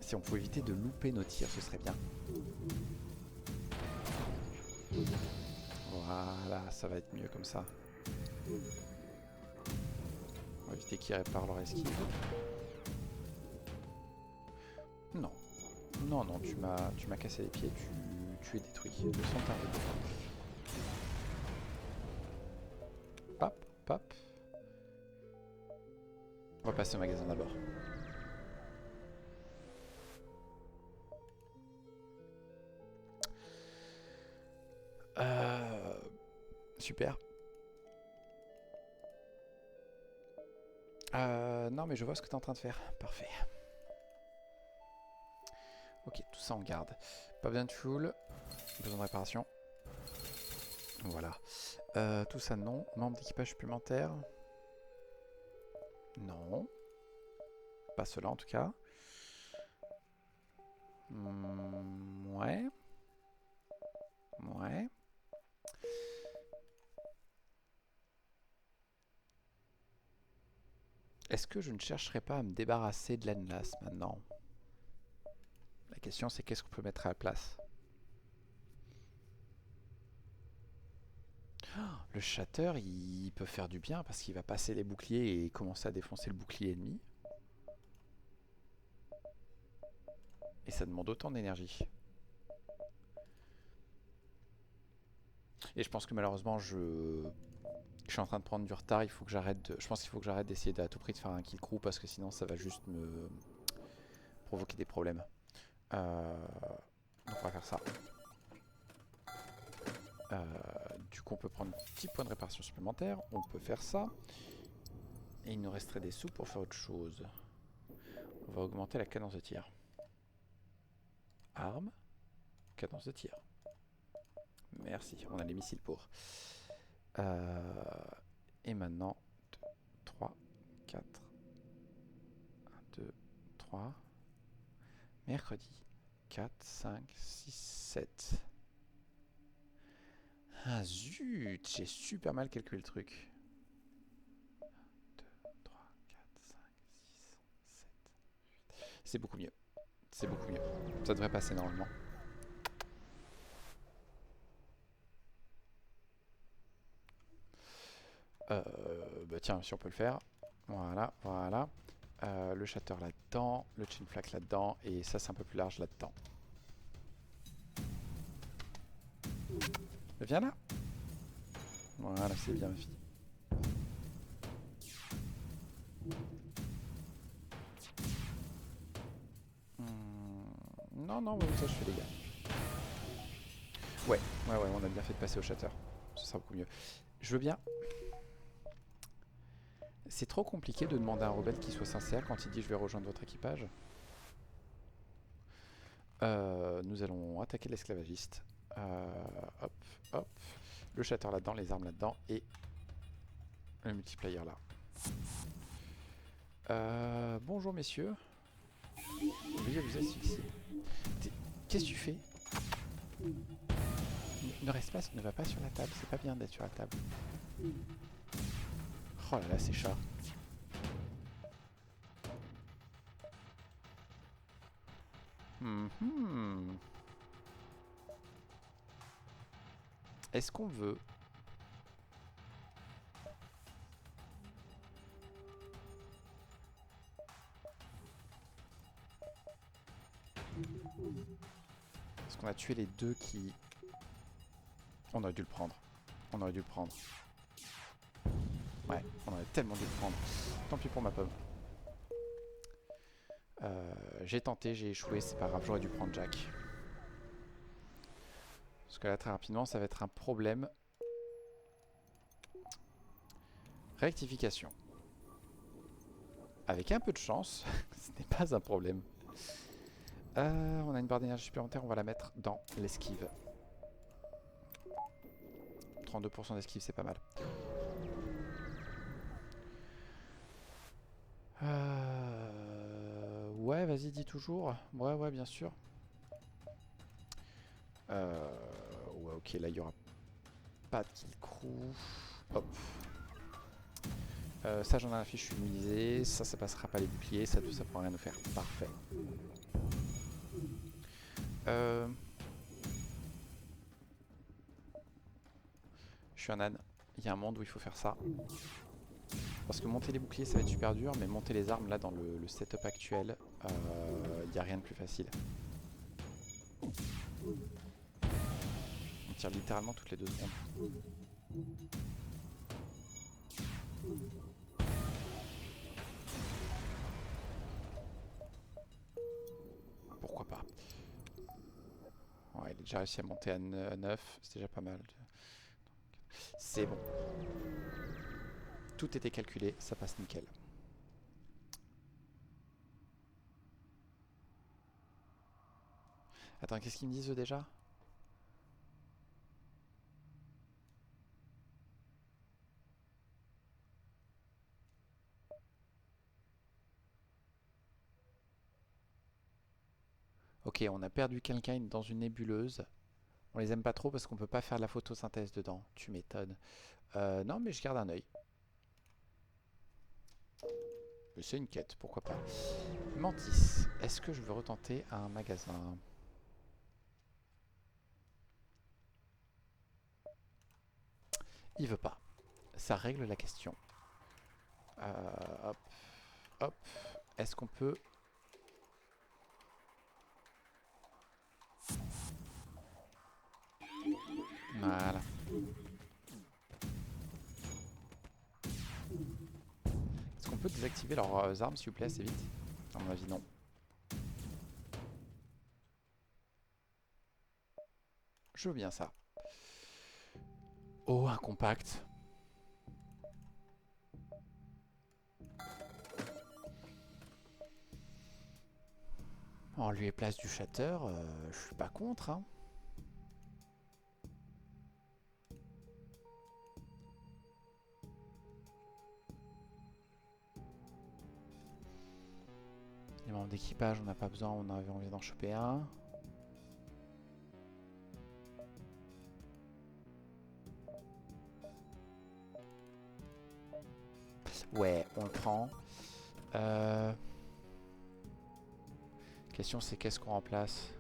Speaker 1: Si on pouvait éviter de louper nos tirs, ce serait bien. Voilà, ça va être mieux comme ça. On va éviter qu'ils réparent leur esquive. Non. Non, non, tu m'as cassé les pieds, tu es détruit. Le sang t'arrive. Pop, pop. On va passer au magasin d'abord. Super. Non, mais je vois ce que tu es en train de faire. Parfait. Ok, tout ça on garde. Pas besoin de fuel. Besoin de réparation. Voilà. Tout ça non. Membre d'équipage supplémentaire. Non. Pas cela en tout cas. Ouais. Ouais. Est-ce que je ne chercherai pas à me débarrasser de l'Enlace maintenant? La question c'est qu'est-ce qu'on peut mettre à la place? Le Shatter, il peut faire du bien parce qu'il va passer les boucliers et commencer à défoncer le bouclier ennemi. Et ça demande autant d'énergie. Et je pense que malheureusement, je suis en train de prendre du retard. Il faut que j'arrête je pense qu'il faut que j'arrête d'essayer à tout prix de faire un kill crew parce que sinon ça va juste me provoquer des problèmes. Donc on va faire ça. Du coup on peut prendre un petit point de réparation supplémentaire. On peut faire ça. Et il nous resterait des sous pour faire autre chose. On va augmenter la cadence de tir. Arme. Cadence de tir. Merci, on a les missiles pour. Et maintenant, 2, 3, 4, 1, 2, 3. Mercredi, 4, 5, 6, 7. Ah zut, j'ai super mal calculé le truc. 2, 3, 4, 5, 6, 7, 8. C'est beaucoup mieux. C'est beaucoup mieux. Ça devrait passer normalement. Bah tiens, si on peut le faire. Voilà, voilà. Le shatter là-dedans, le chain flak là-dedans, et ça c'est un peu plus large là-dedans. Viens là. Voilà, c'est bien ma fille. Non, non, ça je fais les gars. Ouais, on a bien fait de passer au shatter. Ce sera beaucoup mieux. Je veux bien. C'est trop compliqué de demander à un rebelle qui soit sincère quand il dit je vais rejoindre votre équipage. Nous allons attaquer l'esclavagiste. Hop, hop. Le shatter là-dedans, les armes là-dedans et le multiplayer là. Bonjour messieurs. Veuillez vous asphyxier. Qu'est-ce que tu fais? Ne reste pas, ne va pas sur la table, c'est pas bien d'être sur la table. Oh là là, ces chats. Est-ce qu'on veut... Est-ce qu'on a tué les deux qui... On aurait dû le prendre. On aurait dû le prendre. Ouais, on aurait tellement dû le prendre. Tant pis pour ma pomme. J'ai tenté, j'ai échoué, c'est pas grave, j'aurais dû prendre Jack. Parce que là, très rapidement, ça va être un problème. Rectification. Avec un peu de chance, ce n'est pas un problème. On a une barre d'énergie supplémentaire, on va la mettre dans l'esquive. 32% d'esquive, c'est pas mal. Ouais, vas-y, dis toujours. Ouais, bien sûr. Ouais, ok, là, il n'y aura pas de kill crew. Hop. Ça, j'en ai un fichu misé. Ça passera pas les boucliers. Ça pourra rien nous faire. Parfait. Je suis un âne. Il y a un monde où il faut faire ça. Parce que monter les boucliers, ça va être super dur. Mais monter les armes, là, dans le setup actuel, il n'y a rien de plus facile. On tire littéralement toutes les 2 secondes. Pourquoi pas. Ouais, il a déjà réussi à monter à 9. C'est déjà pas mal. C'est bon. Tout était calculé, ça passe nickel. Attends, qu'est-ce qu'ils me disent eux déjà? Ok, on a perdu quelqu'un dans une nébuleuse. On les aime pas trop parce qu'on peut pas faire la photosynthèse dedans. Tu m'étonnes. Non, mais je garde un œil. Mais c'est une quête, pourquoi pas. Mantis, est-ce que je veux retenter un magasin? Il veut pas. Ça règle la question. Hop, hop. Est-ce qu'on peut... Voilà. Est-ce qu'on peut désactiver leurs armes, s'il vous plaît, assez vite? À mon avis, non. Je veux bien ça. Oh, un compact. En lieu et place du shatter, je suis pas contre, hein. Les membres d'équipage, on n'a pas besoin, on avait envie d'en choper un. Ouais, on le prend. Question c'est qu'est-ce qu'on remplace?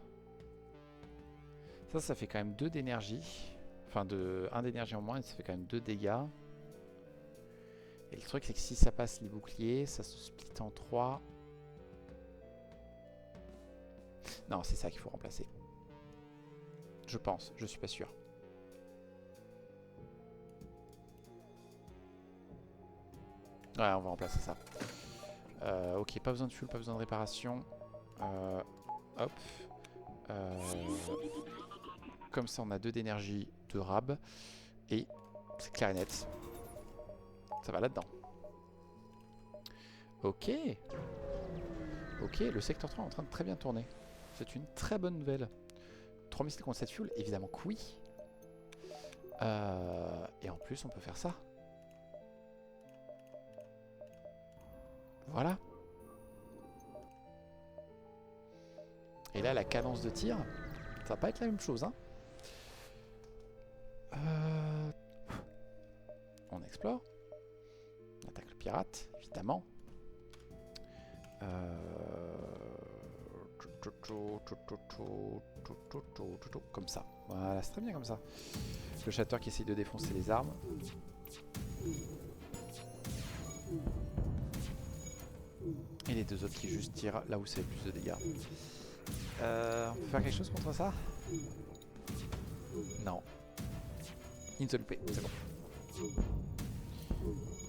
Speaker 1: Ça fait quand même 2 d'énergie. Enfin, 1 d'énergie en moins, et ça fait quand même 2 dégâts. Et le truc, c'est que si ça passe les boucliers, ça se split en 3. Non, c'est ça qu'il faut remplacer. Je pense, je suis pas sûr. Ouais, on va remplacer ça. Ok, pas besoin de fuel, pas besoin de réparation. Hop. Comme ça, on a 2 d'énergie, 2 rab. Et c'est clair et net. Ça va là-dedans. Ok. Ok, le secteur 3 est en train de très bien tourner. C'est une très bonne nouvelle. 3 missiles contre 7 fuel, évidemment que oui. Et en plus, on peut faire ça. Voilà. Et là, la cadence de tir, ça va pas être la même chose, hein. On explore. On attaque le pirate, évidemment. Comme ça. Voilà, c'est très bien comme ça. Le chasseur qui essaye de défoncer les armes. Et les 2 autres qui juste tirent là où c'est le plus de dégâts. On peut faire quelque chose contre ça? Non. Une seule loupé, c'est bon.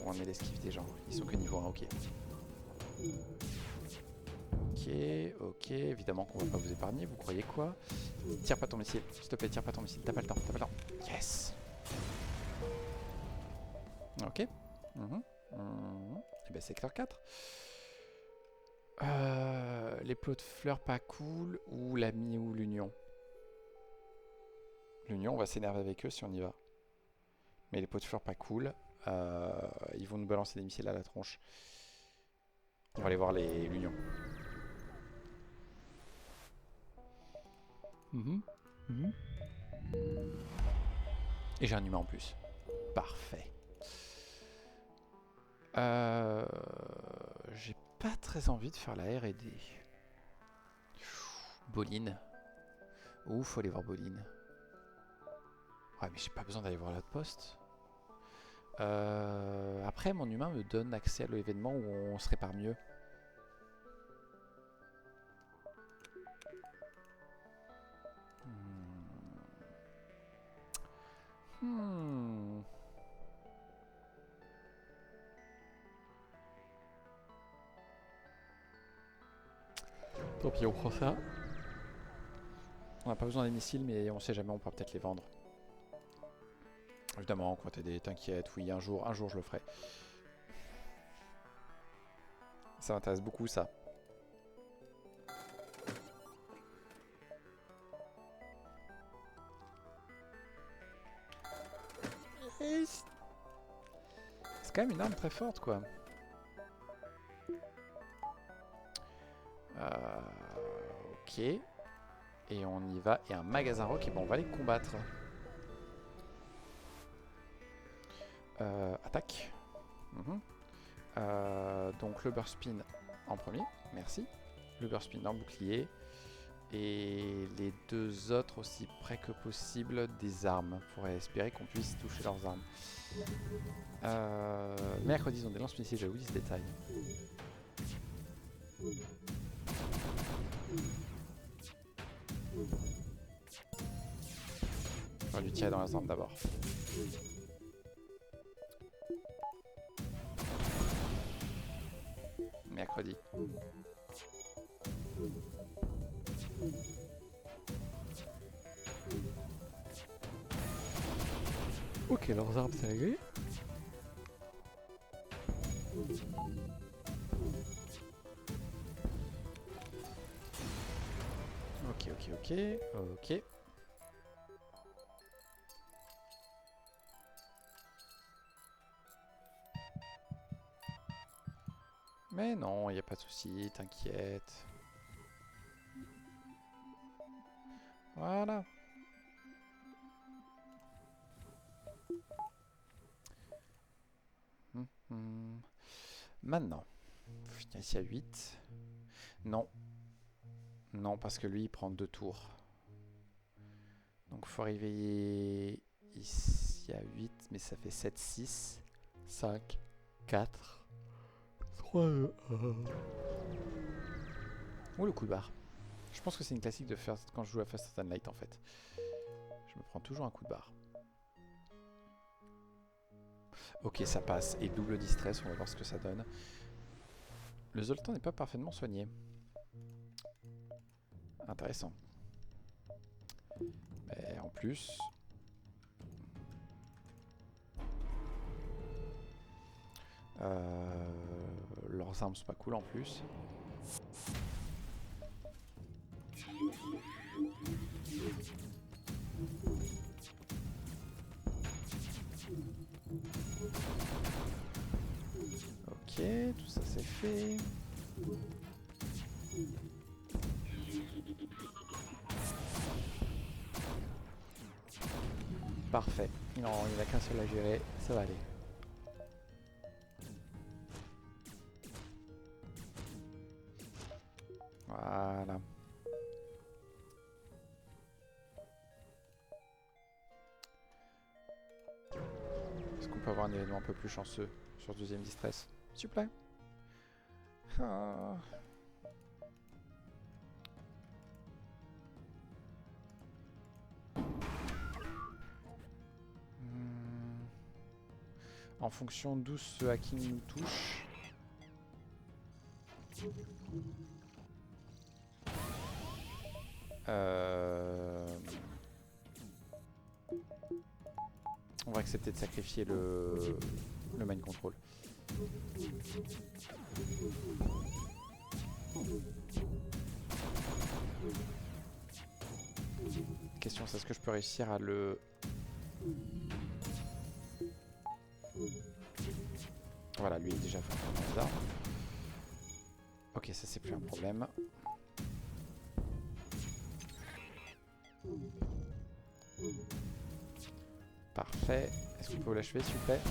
Speaker 1: On met l'esquive des gens. Ils sont que niveau 1, ok. Ok, évidemment qu'on va pas vous épargner, vous croyez quoi? Tire pas ton missile, s'il te plaît, tire pas ton missile, t'as pas le temps, t'as pas le temps. Yes. Ok. Et ben secteur 4. Les plots de fleurs pas cool ou l'ami ou l'union? L'union, on va s'énerver avec eux si on y va. Mais les pots de fleurs pas cool. Ils vont nous balancer des missiles à la tronche. On va aller voir l'union. Et j'ai un humain en plus. Parfait. J'ai pas très envie de faire la R&D. Boline. Ouh, faut aller voir Boline. Ouais, mais j'ai pas besoin d'aller voir l'autre poste. Après, mon humain me donne accès à l'événement où on se répare mieux. Tant pis, on prend ça. On n'a pas besoin des missiles, mais on sait jamais, on pourra peut-être les vendre. Évidemment, quoi, t'inquiète, oui, un jour je le ferai. Ça m'intéresse beaucoup, ça. C'est quand même une arme très forte, quoi. Ok. Et on y va. Et un magasin rock, et bon, on va les combattre. Attaque. Donc le burst spin en premier, merci. Le burst spin en bouclier. Et les deux autres aussi près que possible des armes. Pour espérer qu'on puisse toucher leurs armes. Mercredi, ils ont des lance-missiles, j'ai oublié ce détail. On va lui tirer dans leurs armes d'abord. Mercredi. Ok, leurs armes c'est réglé. Ok. Mais non, il n'y a pas de souci, t'inquiète. Voilà. Maintenant, je viens ici à 8. Non. Non, parce que lui, il prend 2 tours. Donc, faut arriver ici à 8, mais ça fait 7, 6, 5, 4, 3, 2, 1. Oh, le coup de barre. Je pense que c'est une classique de faire quand je joue à Fast and Light, en fait. Je me prends toujours un coup de barre. Ok, ça passe. Et double distress, on va voir ce que ça donne. Le Zoltan n'est pas parfaitement soigné. Intéressant. Mais en plus... leurs armes sont pas cool en plus. Ok, tout ça c'est fait. Parfait. Non, il n'a qu'un seul à gérer, ça va aller. Voilà. Est-ce qu'on peut avoir un événement un peu plus chanceux sur deuxième distress, s'il vous plaît? Ah. En fonction d'où ce hacking nous touche. On va accepter de sacrifier le mind control. Question, c'est est-ce que je peux réussir à le... Voilà, lui est déjà fait d'armes. Ok, ça c'est plus un problème. Parfait. Est-ce qu'on peut vous l'achever, s'il vous plaît?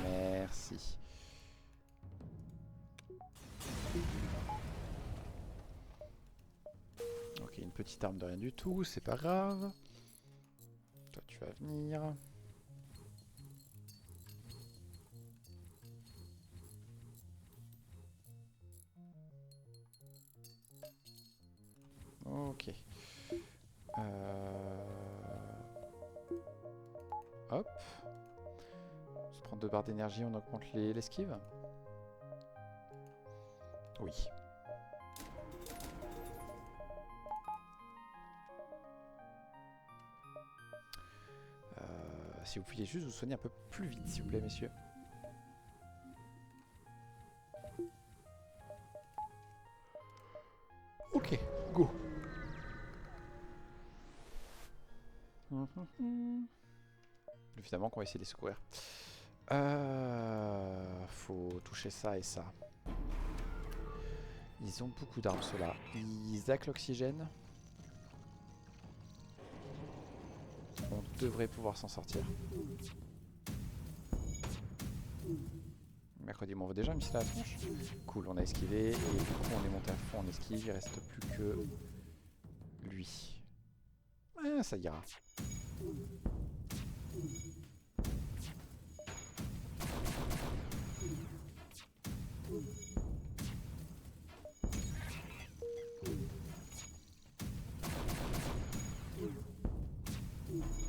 Speaker 1: Merci. Ok, une petite arme de rien du tout, c'est pas grave. Toi, tu vas venir. Ok. Hop. On se prend 2 barres d'énergie, on augmente l'esquive. Oui. Si vous pouviez juste vous soigner un peu plus vite, s'il vous plaît, messieurs. Ok, go. Évidemment qu'on va essayer de les secourir. Faut toucher ça et ça. Ils ont beaucoup d'armes ceux-là. Ils hackent l'oxygène. On devrait pouvoir s'en sortir. Mercredi, bon, on voit déjà un missile à la tronche. Cool, on a esquivé et du coup on est monté à fond en esquive. Il reste plus que lui. Ah, ça ira.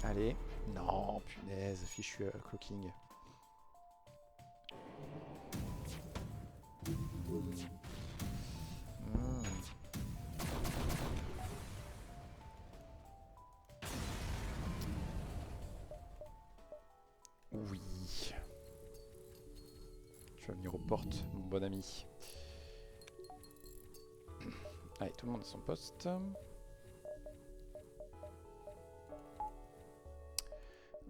Speaker 1: Allez. Non, punaise, fichu clocking. Oui. Tu vas venir aux portes, mon bon ami. Allez, tout le monde à son poste.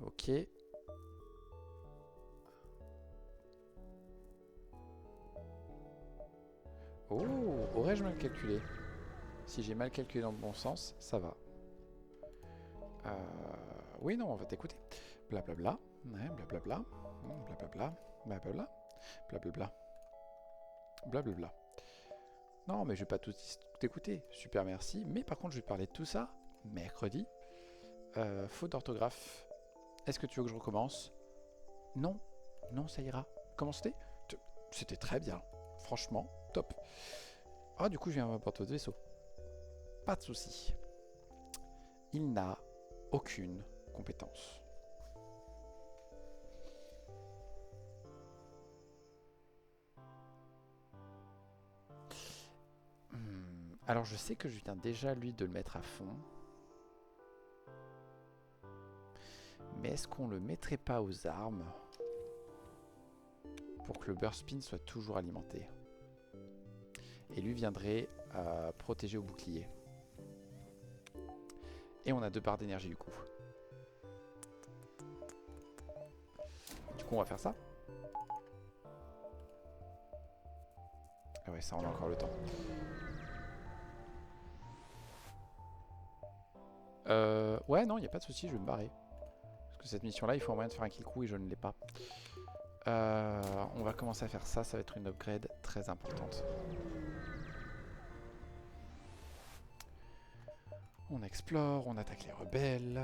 Speaker 1: Ok. Oh, aurais-je mal calculé? Si j'ai mal calculé dans le bon sens, ça va. Oui, non, on va t'écouter. Blablabla. Ouais, blablabla. Blablabla. Blablabla. Blablabla. Blablabla. Non, mais je vais pas tout écouter. Super, merci. Mais par contre, je vais parler de tout ça mercredi. Faute d'orthographe. Est-ce que tu veux que je recommence? Non. Non, ça ira. Comment c'était? C'était très bien. Franchement, top. Ah, du coup, je viens m'apporter votre vaisseau. Pas de souci. Il n'a aucune compétence. Alors, je sais que je viens déjà, lui, de le mettre à fond. Mais est-ce qu'on le mettrait pas aux armes pour que le burst spin soit toujours alimenté? Et lui viendrait protéger au bouclier. Et on a 2 barres d'énergie du coup. Du coup on va faire ça. Ah ouais, ça on a encore le temps. Ouais non, il n'y a pas de souci, je vais me barrer. Parce que cette mission là, il faut un moyen de faire un kill crew et je ne l'ai pas. On va commencer à faire ça, ça va être une upgrade très importante. On explore, on attaque les rebelles.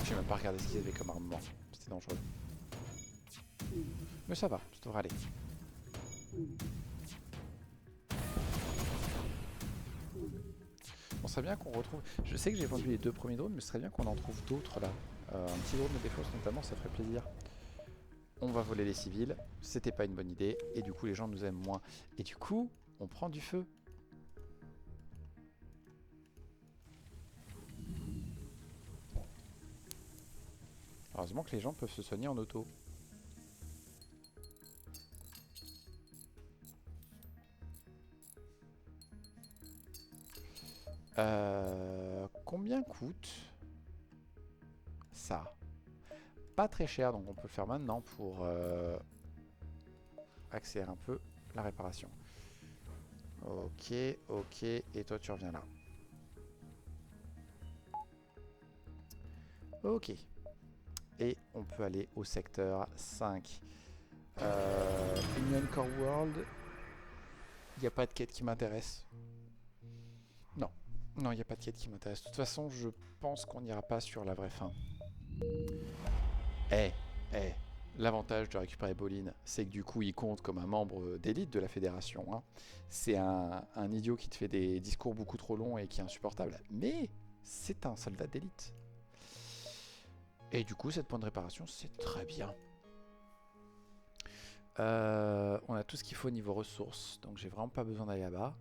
Speaker 1: J'ai même pas regardé ce qu'ils avaient comme armement, c'était dangereux. Mais ça va, ça devrait aller. Bon, ce serait bien qu'on retrouve... Je sais que j'ai vendu les 2 premiers drones, mais ce serait bien qu'on en trouve d'autres là. Un petit drone de défausse notamment, ça ferait plaisir. On va voler les civils, c'était pas une bonne idée, et du coup les gens nous aiment moins. Et du coup, on prend du feu. Heureusement que les gens peuvent se soigner en auto. Combien coûte ça? Pas très cher, donc on peut le faire maintenant pour accélérer un peu la réparation. Ok, ok, et toi tu reviens là. Ok. Et on peut aller au secteur 5. Union Core World. Il n'y a pas de quête qui m'intéresse. Non. Non, il n'y a pas de quête qui m'intéresse. De toute façon, je pense qu'on n'ira pas sur la vraie fin. L'avantage de récupérer Bolin, c'est que du coup, il compte comme un membre d'élite de la fédération. Hein. C'est un idiot qui te fait des discours beaucoup trop longs et qui est insupportable. Mais c'est un soldat d'élite. Et du coup, cette point de réparation, c'est très bien. On a tout ce qu'il faut au niveau ressources, donc j'ai vraiment pas besoin d'aller là-bas.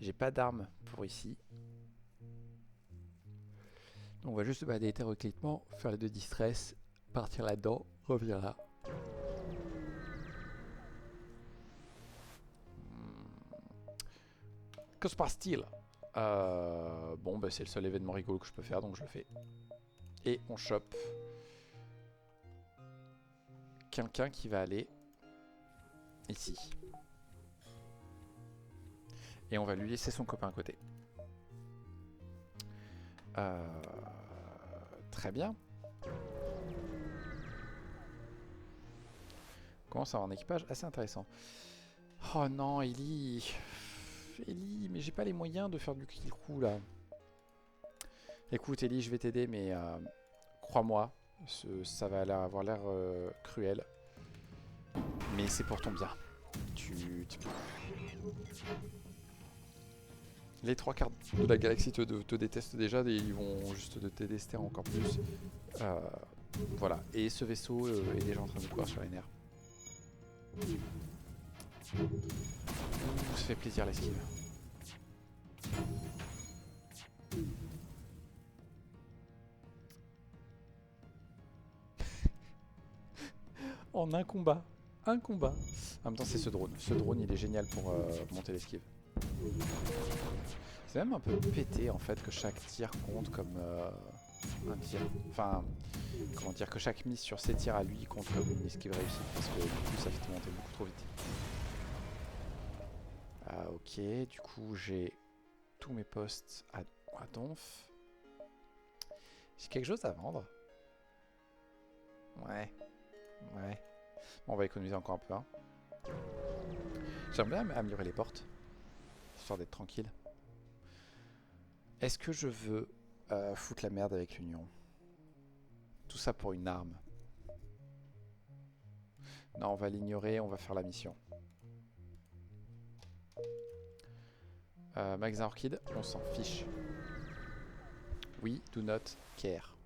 Speaker 1: J'ai pas d'armes pour ici. Donc on va juste balader hétéroclitement, faire les 2 distress, partir là-dedans, revenir là. Que se passe-t-il? Bon, bah, c'est le seul événement rigolo que je peux faire, donc je le fais. Et on chope quelqu'un qui va aller ici. Et on va lui laisser son copain à côté. Très bien. On commence à avoir un équipage assez intéressant. Oh non, Ellie. Ellie, mais j'ai pas les moyens de faire du kill crew là. Écoute Ellie, je vais t'aider, mais crois-moi, ça va avoir l'air cruel. Mais c'est pour ton bien. Les 3 quarts de la galaxie te détestent déjà et ils vont juste te détester encore plus. Voilà. Et ce vaisseau est déjà en train de courir sur les nerfs. Ça fait plaisir l'esquive. En un combat. Un combat. En même temps, c'est ce drone. Ce drone, il est génial pour monter l'esquive. C'est même un peu pété en fait que chaque tir compte comme un tir. Enfin, comment dire, que chaque mise sur ses tirs à lui compte comme une esquive réussie. Parce que du coup, ça fait monter beaucoup trop vite. Ah, ok, du coup, j'ai tous mes postes à donf. J'ai quelque chose à vendre. Ouais. Ouais. Bon, on va économiser encore un peu. Hein. J'aimerais bien améliorer les portes. Histoire d'être tranquille. Est-ce que je veux foutre la merde avec l'Union? Tout ça pour une arme. Non, on va l'ignorer, on va faire la mission. Magasin Orchid, on s'en fiche. Oui, do not care.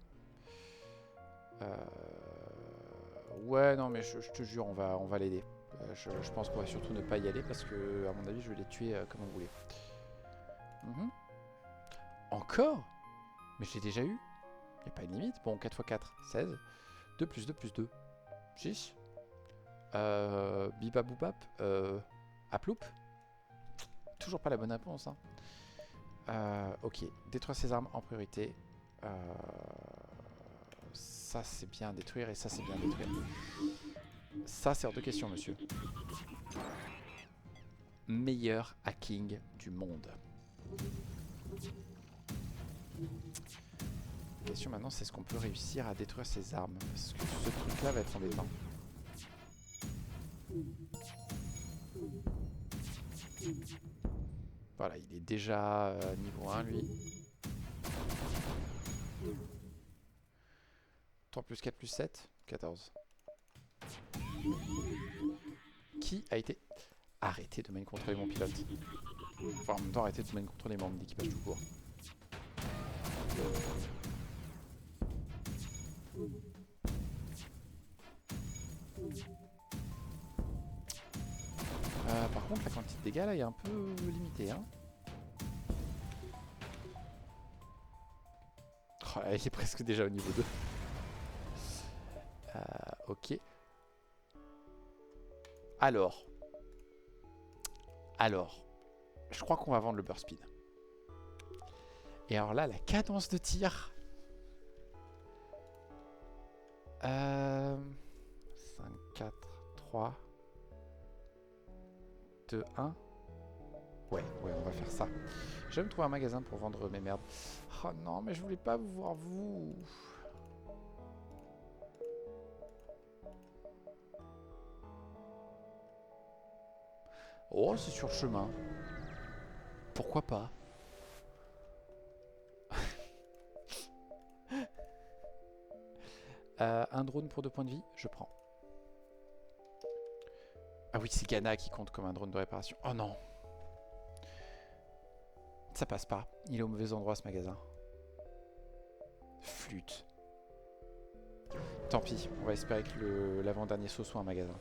Speaker 1: Ouais, non, mais je te jure, on va l'aider. Je pense qu'on va surtout ne pas y aller parce que, à mon avis, je vais les tuer comme on voulait. Encore? Mais je l'ai déjà eu. Il n'y a pas une limite. Bon, 4 x 4, 16. 2 plus 2 plus 2. 6. Bibaboubap. Aploup. Toujours pas la bonne réponse. Hein. Ok. Détruire ces armes en priorité. Ça, c'est bien à détruire et ça, c'est bien à détruire. Ça, c'est hors de question, monsieur. Meilleur hacking du monde. La question maintenant, c'est est-ce qu'on peut réussir à détruire ces armes? Parce que ce truc-là va être embêtant. Voilà, il est déjà niveau 1, lui. 3 plus 4 plus 7, 14. Qui a été... Arrêtez de mind contrôler mon pilote. Enfin, en même temps, arrêtez de mind contrôler les membres d'équipage tout court. Par contre, la quantité de dégâts là est un peu limitée. Hein. Oh, il est presque déjà au niveau 2. Ok. Alors, je crois qu'on va vendre le burst speed. Et alors là, la cadence de tir. 5, 4, 3, 2, 1. Ouais, on va faire ça. Je vais me trouver un magasin pour vendre mes merdes. Oh non, mais je voulais pas vous voir vous. Oh, c'est sur le chemin. Pourquoi pas? Un drone pour 2 points de vie, je prends. Ah oui, c'est Ghana qui compte comme un drone de réparation. Oh non. Ça passe pas. Il est au mauvais endroit ce magasin. Flûte. Tant pis, on va espérer que l'avant-dernier saut soit un magasin.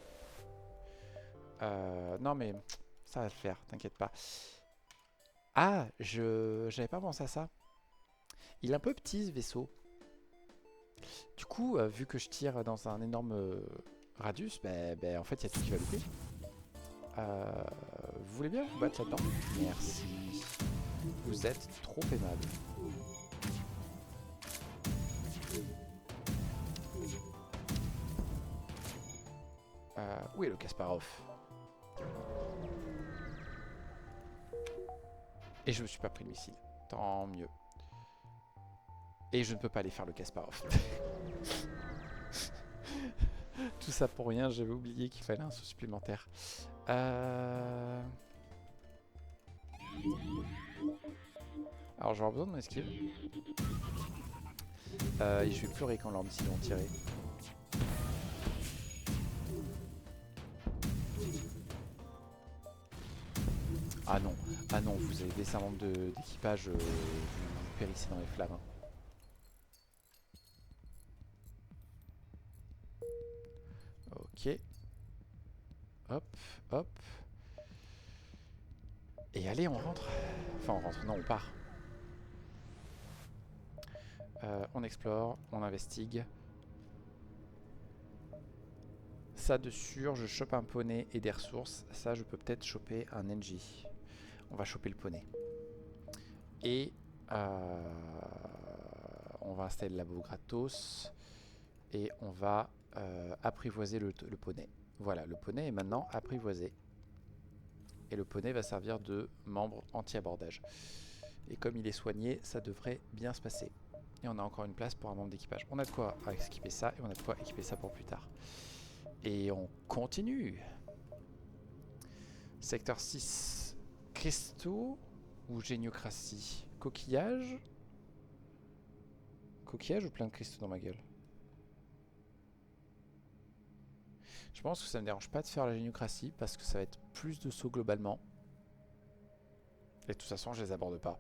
Speaker 1: Non mais ça va le faire, t'inquiète pas. Ah, j'avais pas pensé à ça. Il est un peu petit ce vaisseau. Du coup, vu que je tire dans un énorme radius, en fait il y a tout qui va louper. Vous voulez bien vous battre là-dedans? Merci. Vous êtes trop aimable. Où est le Kasparov? Et je me suis pas pris de missile. Tant mieux. Et je ne peux pas aller faire le Kasparov. Tout ça pour rien, j'avais oublié qu'il fallait un saut supplémentaire. Alors je vais avoir besoin de mon esquive. Et je vais pleurer quand leurs missiles vont tirer. Ah non, vous avez laissé un membre d'équipage, vous périssez dans les flammes. Hein. Ok. Hop, hop. Et allez, on rentre. Enfin, on rentre, non, on part. On explore, on investigue. Ça de sûr, je chope un poney et des ressources. Ça, je peux peut-être choper un NJ. On va choper le poney. Et on va installer le labo gratos. Et on va apprivoiser le poney. Voilà, le poney est maintenant apprivoisé. Et le poney va servir de membre anti-abordage. Et comme il est soigné, ça devrait bien se passer. Et on a encore une place pour un membre d'équipage. On a de quoi équiper ça et on a de quoi équiper ça pour plus tard. Et on continue. Secteur 6. Cristaux ou géniocratie? Coquillage? Coquillage ou plein de cristaux dans ma gueule? Je pense que ça ne me dérange pas de faire la géniocratie parce que ça va être plus de sauts globalement. Et de toute façon, je les aborde pas.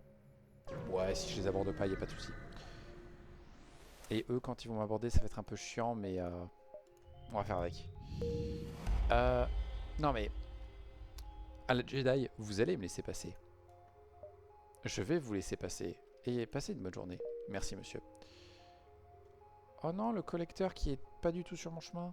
Speaker 1: Ouais, si je les aborde pas, il n'y a pas de souci. Et eux, quand ils vont m'aborder, ça va être un peu chiant, mais on va faire avec. Non mais... À la Jedi, vous allez me laisser passer. Je vais vous laisser passer. Et passez une bonne journée. Merci, monsieur. Oh non, le collecteur qui est pas du tout sur mon chemin.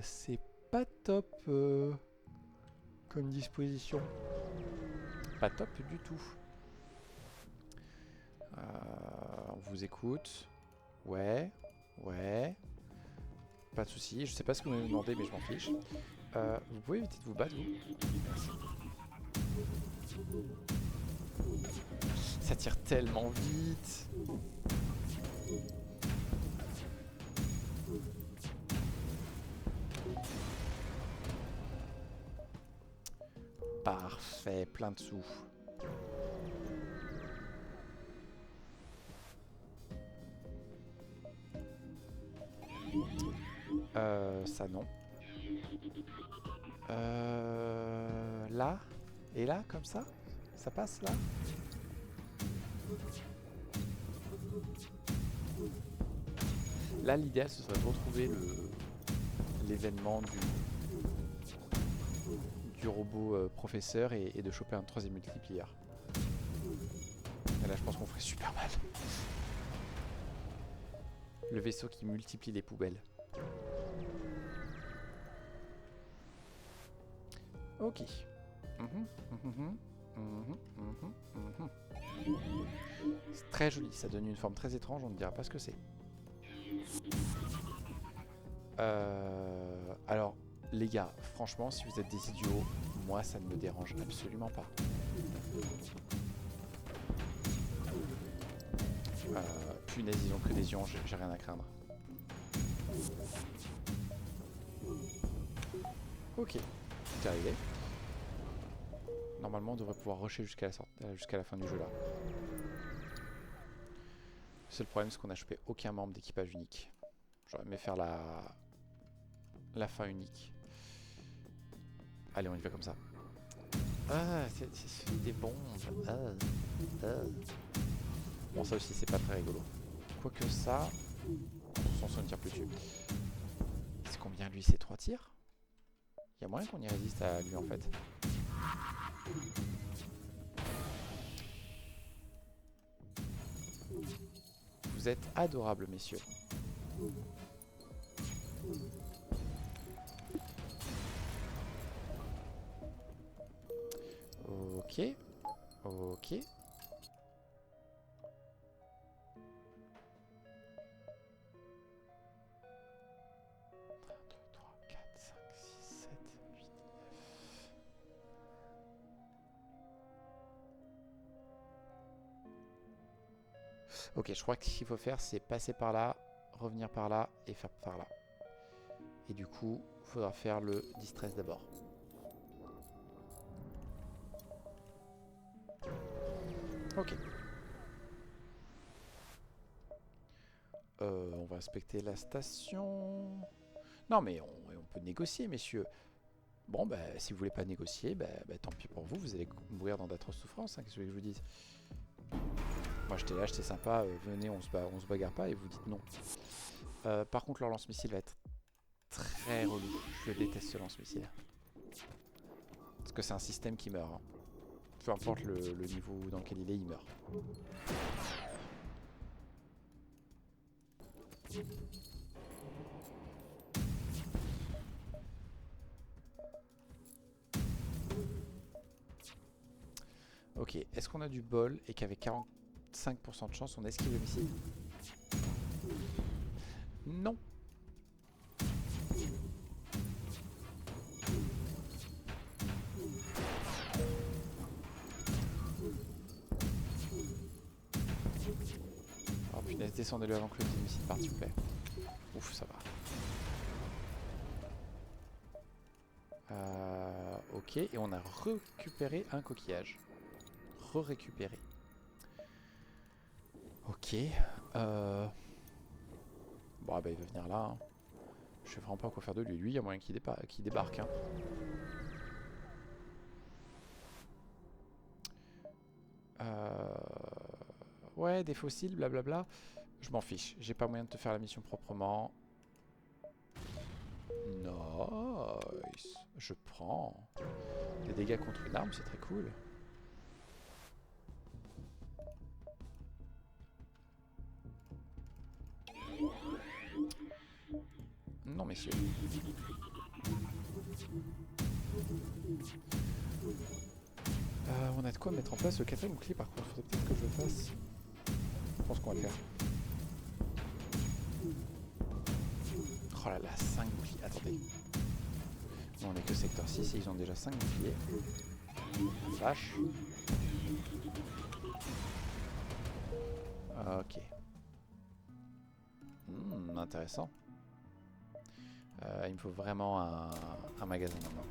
Speaker 1: C'est pas top comme disposition. Pas top du tout. On vous écoute. Ouais, ouais. Pas de soucis. Je sais pas ce que vous me demandez, mais je m'en fiche. Vous pouvez éviter de vous battre, vous? Merci. Ça tire tellement vite. Parfait, plein de sous. Ça non. Là? Et là, comme ça? Ça passe là? Là, l'idéal, ce serait de retrouver l'événement du robot professeur et de choper un troisième multiplier. Et là, je pense qu'on ferait super mal. Le vaisseau qui multiplie les poubelles. Ok. C'est très joli, ça donne une forme très étrange, on ne dira pas ce que c'est. Alors, les gars, franchement, si vous êtes des idiots, moi ça ne me dérange absolument pas. Punaise, ils ont que des ions, j'ai rien à craindre. Ok, c'est arrivé. Normalement, on devrait pouvoir rusher jusqu'à la fin du jeu là. Le seul problème, c'est qu'on a chopé aucun membre d'équipage unique. J'aurais aimé faire la fin unique. Allez, on y va comme ça. Ah, c'est des bombes. Bon, ça aussi, c'est pas très rigolo. Quoique ça, on ne tire plus dessus. C'est combien lui? C'est 3 tirs? Il y a moyen qu'on y résiste à lui en fait. Vous êtes adorables, messieurs. Ok. Ok. 8, 9. Ok, je crois que ce qu'il faut faire, c'est passer par là, revenir par là et faire par là. Et du coup, il faudra faire le distress d'abord. Ok. On va inspecter la station. Non, mais on peut négocier, messieurs. Bon, bah, si vous voulez pas négocier, bah, tant pis pour vous, vous allez mourir dans d'atroces souffrances, hein, qu'est-ce que je vous dise. Moi, j'étais là, j'étais sympa, venez, on se bagarre pas, et vous dites non. Par contre, leur lance-missile va être très relou. Je déteste ce lance-missile. Parce que c'est un système qui meurt. Hein. Peu importe le niveau dans lequel il est, il meurt. Ok, est-ce qu'on a du bol et qu'avec 45% de chance, on esquive le missile? Non. Oh punaise, descendez-le avant que le missile parte, s'il vous plaît. Ouf, ça va. Ok, et on a récupéré un coquillage. Récupéré. Ok. Bon, bah il va venir là. Hein. Je sais vraiment pas quoi faire de lui. Lui, il y a moyen qu'il débarque. Hein. Ouais, des fossiles, blablabla. Je m'en fiche. J'ai pas moyen de te faire la mission proprement. Nice. Je prends. Des dégâts contre une arme, c'est très cool. Non, messieurs. On a de quoi mettre en place le quatrième bouclier, par contre. Faudrait peut-être que je le fasse. Je pense qu'on va le faire. Oh là là, 5 boucliers. Attendez. Non, on est que secteur 6 et ils ont déjà 5 boucliers. Vache. Ok. Intéressant. Il me faut vraiment un magasin maintenant.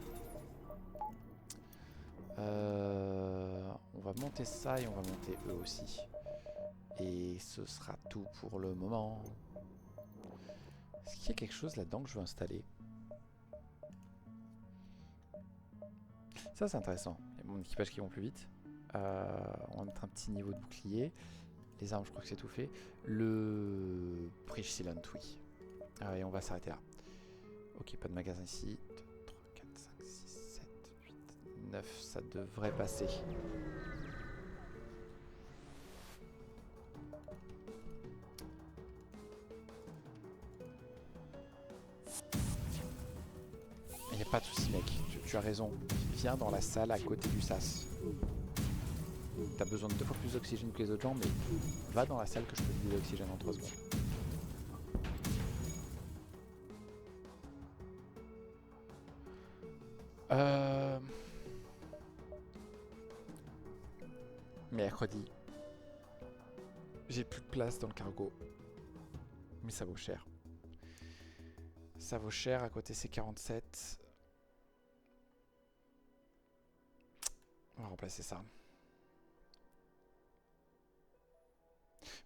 Speaker 1: On va monter ça et on va monter eux aussi. Et ce sera tout pour le moment. Est-ce qu'il y a quelque chose là-dedans que je veux installer? Ça c'est intéressant. Il y a mon équipage qui vont plus vite. On va mettre un petit niveau de bouclier. Les armes, je crois que c'est tout fait. Le Bridge Sealant, oui. Et on va s'arrêter là. Ok, pas de magasin ici. 2, 3, 4, 5, 6, 7, 8, 9. Ça devrait passer. Il n'y a pas de souci, mec. Tu as raison. Viens dans la salle à côté du sas. T'as besoin de 2 fois plus d'oxygène que les autres gens, mais va dans la salle que je peux te vider l'oxygène en 3 secondes. Mercredi. J'ai plus de place dans le cargo. Mais ça vaut cher. Ça vaut cher, à côté c'est 47. On va remplacer ça.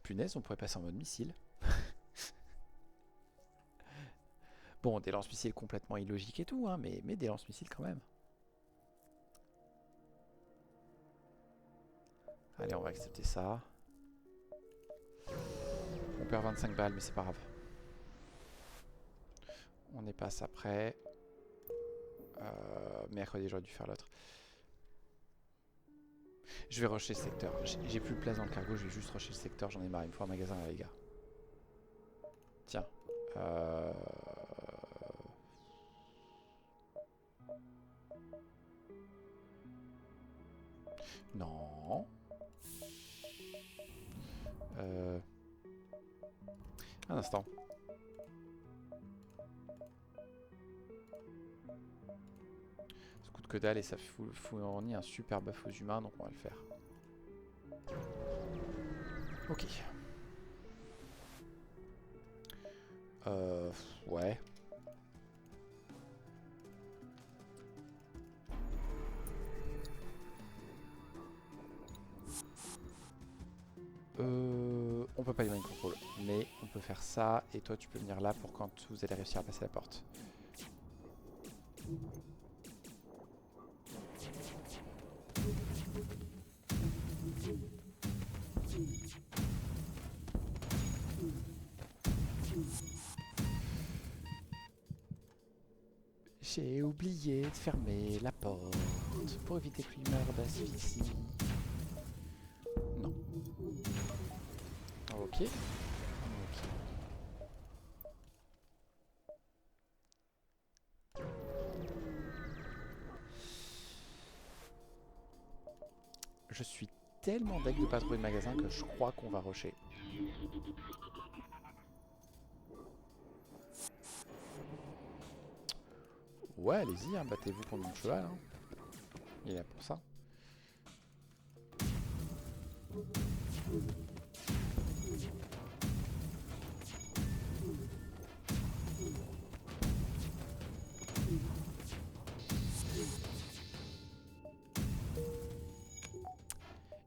Speaker 1: Punaise, on pourrait passer en mode missile. Bon, des lance-missiles complètement illogiques et tout, hein, mais des lance-missiles quand même. Allez, on va accepter ça. On perd 25 balles, mais c'est pas grave. On y passe après. Mercredi, j'aurais dû faire l'autre. Je vais rusher le secteur. J'ai plus de place dans le cargo, je vais juste rusher le secteur. J'en ai marre, il me faut un magasin là, les gars. Tiens. Non. Un instant. Ça coûte que dalle et ça fournit un super buff aux humains, donc on va le faire. Ok. Ouais. On peut pas y mind control, mais on peut faire ça, et toi tu peux venir là pour quand vous allez réussir à passer la porte. J'ai oublié de fermer la porte pour éviter que lui meure d'asphyxie. Non. Ok. Ok. Je suis tellement deg de pas trouver de magasin que je crois qu'on va rusher. Ouais, allez-y, hein, battez-vous contre mon cheval. Hein. Il est là pour ça.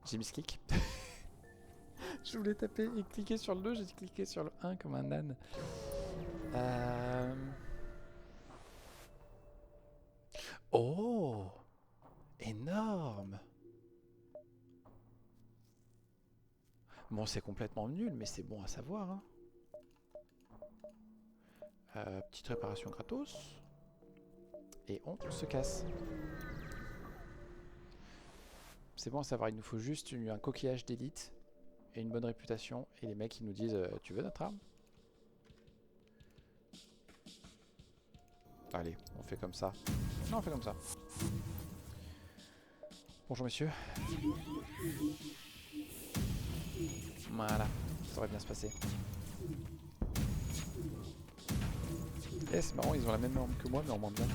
Speaker 1: J'ai mis ce clic. Je voulais taper et cliquer sur le 2, j'ai cliqué sur le 1 comme un âne. Oh, énorme. Bon, c'est complètement nul, mais c'est bon à savoir. Hein. Petite réparation gratos. Et on se casse. C'est bon à savoir, il nous faut juste un coquillage d'élite et une bonne réputation. Et les mecs, ils nous disent tu veux notre arme? Allez, on fait comme ça. Non, on fait comme ça. Bonjour messieurs. Voilà, ça devrait bien se passer. Eh, c'est marrant, ils ont la même arme que moi, mais en moins bien.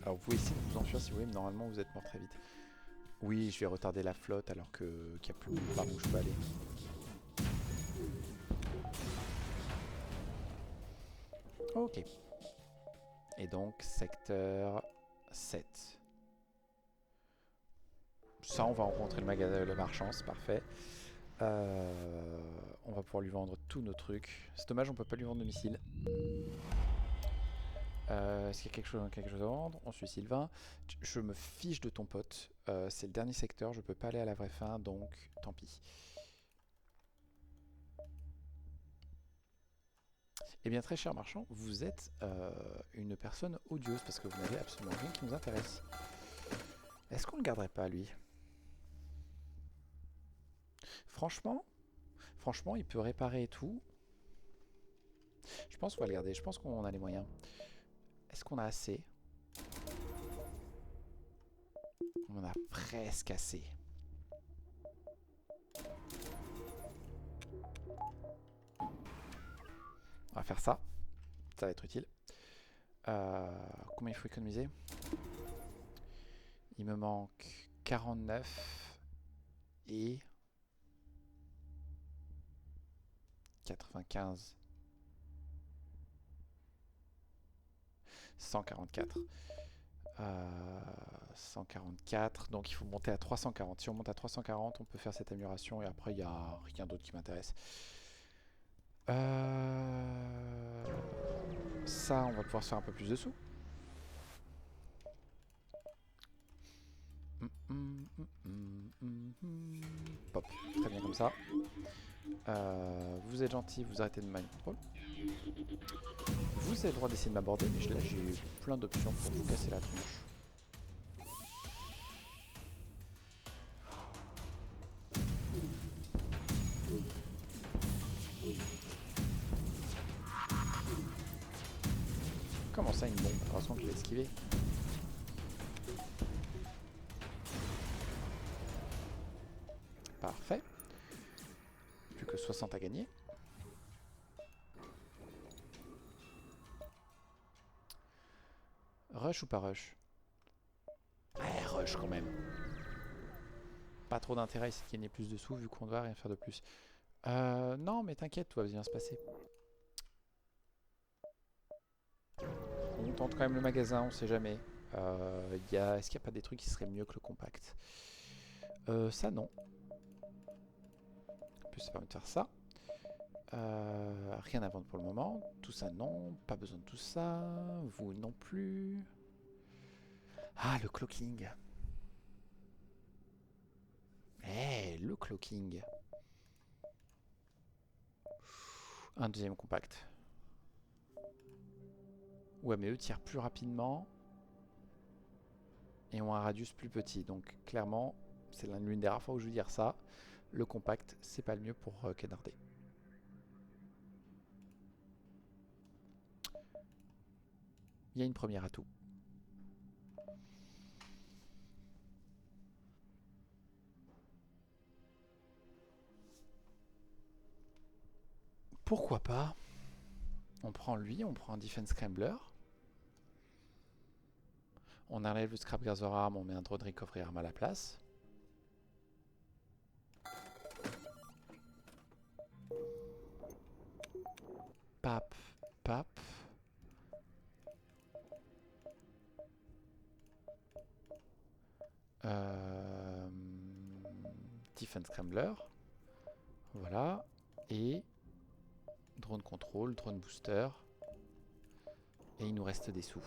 Speaker 1: Alors vous pouvez essayer de vous enfuir si vous voulez, mais normalement vous êtes mort très vite. Oui, je vais retarder la flotte alors qu'il n'y a plus nulle part où je peux aller. Ok. Et donc, secteur 7. Ça, on va rencontrer le magasin, le marchand, c'est parfait. On va pouvoir lui vendre tous nos trucs. C'est dommage, on peut pas lui vendre de missiles. Est-ce qu'il y a quelque chose à vendre? On suit Sylvain. Je me fiche de ton pote. C'est le dernier secteur, je peux pas aller à la vraie fin, donc tant pis. Eh bien, très cher marchand, vous êtes une personne odieuse parce que vous n'avez absolument rien qui nous intéresse. Est-ce qu'on le garderait pas, lui? Franchement, il peut réparer et tout. Je pense qu'on va le garder. Je pense qu'on a les moyens. Est-ce qu'on a assez? On en a presque assez. On va faire ça. Ça va être utile. Combien il faut économiser? Il me manque 49 et 95. 144. 144, donc il faut monter à 340. Si on monte à 340, on peut faire cette amélioration et après il n'y a rien d'autre qui m'intéresse. Ça, on va pouvoir se faire un peu plus de sous. Pop, très bien comme ça. Vous êtes gentil, vous arrêtez de mind control. Vous avez le droit d'essayer de m'aborder, mais là j'ai plein d'options pour vous casser la tronche. Comment ça, une bombe? Heureusement que je l'ai esquivé. Parfait. Plus que 60 à gagner. Rush ou pas rush? Ouais, rush quand même. Pas trop d'intérêt ici de gagner plus de sous vu qu'on ne va rien faire de plus. Non, mais t'inquiète, tout va bien se passer. On tente quand même le magasin, on sait jamais. Est-ce qu'il n'y a pas des trucs qui seraient mieux que le compact? Ça non. En plus ça permet de faire ça. Rien à vendre pour le moment. Tout ça non. Pas besoin de tout ça. Vous non plus. Ah, le cloaking. Eh, le cloaking. Un deuxième compact. Ouais, mais eux tirent plus rapidement. Et ont un radius plus petit. Donc clairement, c'est l'une des rares fois où je veux dire ça. Le compact, c'est pas le mieux pour canarder. Il y a une première atout. Pourquoi pas? On prend lui, on prend un Defense Scrambler. On enlève le Scrap Gather Arm, on met un Drone Recovery Arm à la place. Pap, pap. Defense Scrambler. Voilà. Et Drone Control, Drone Booster. Et il nous reste des sous.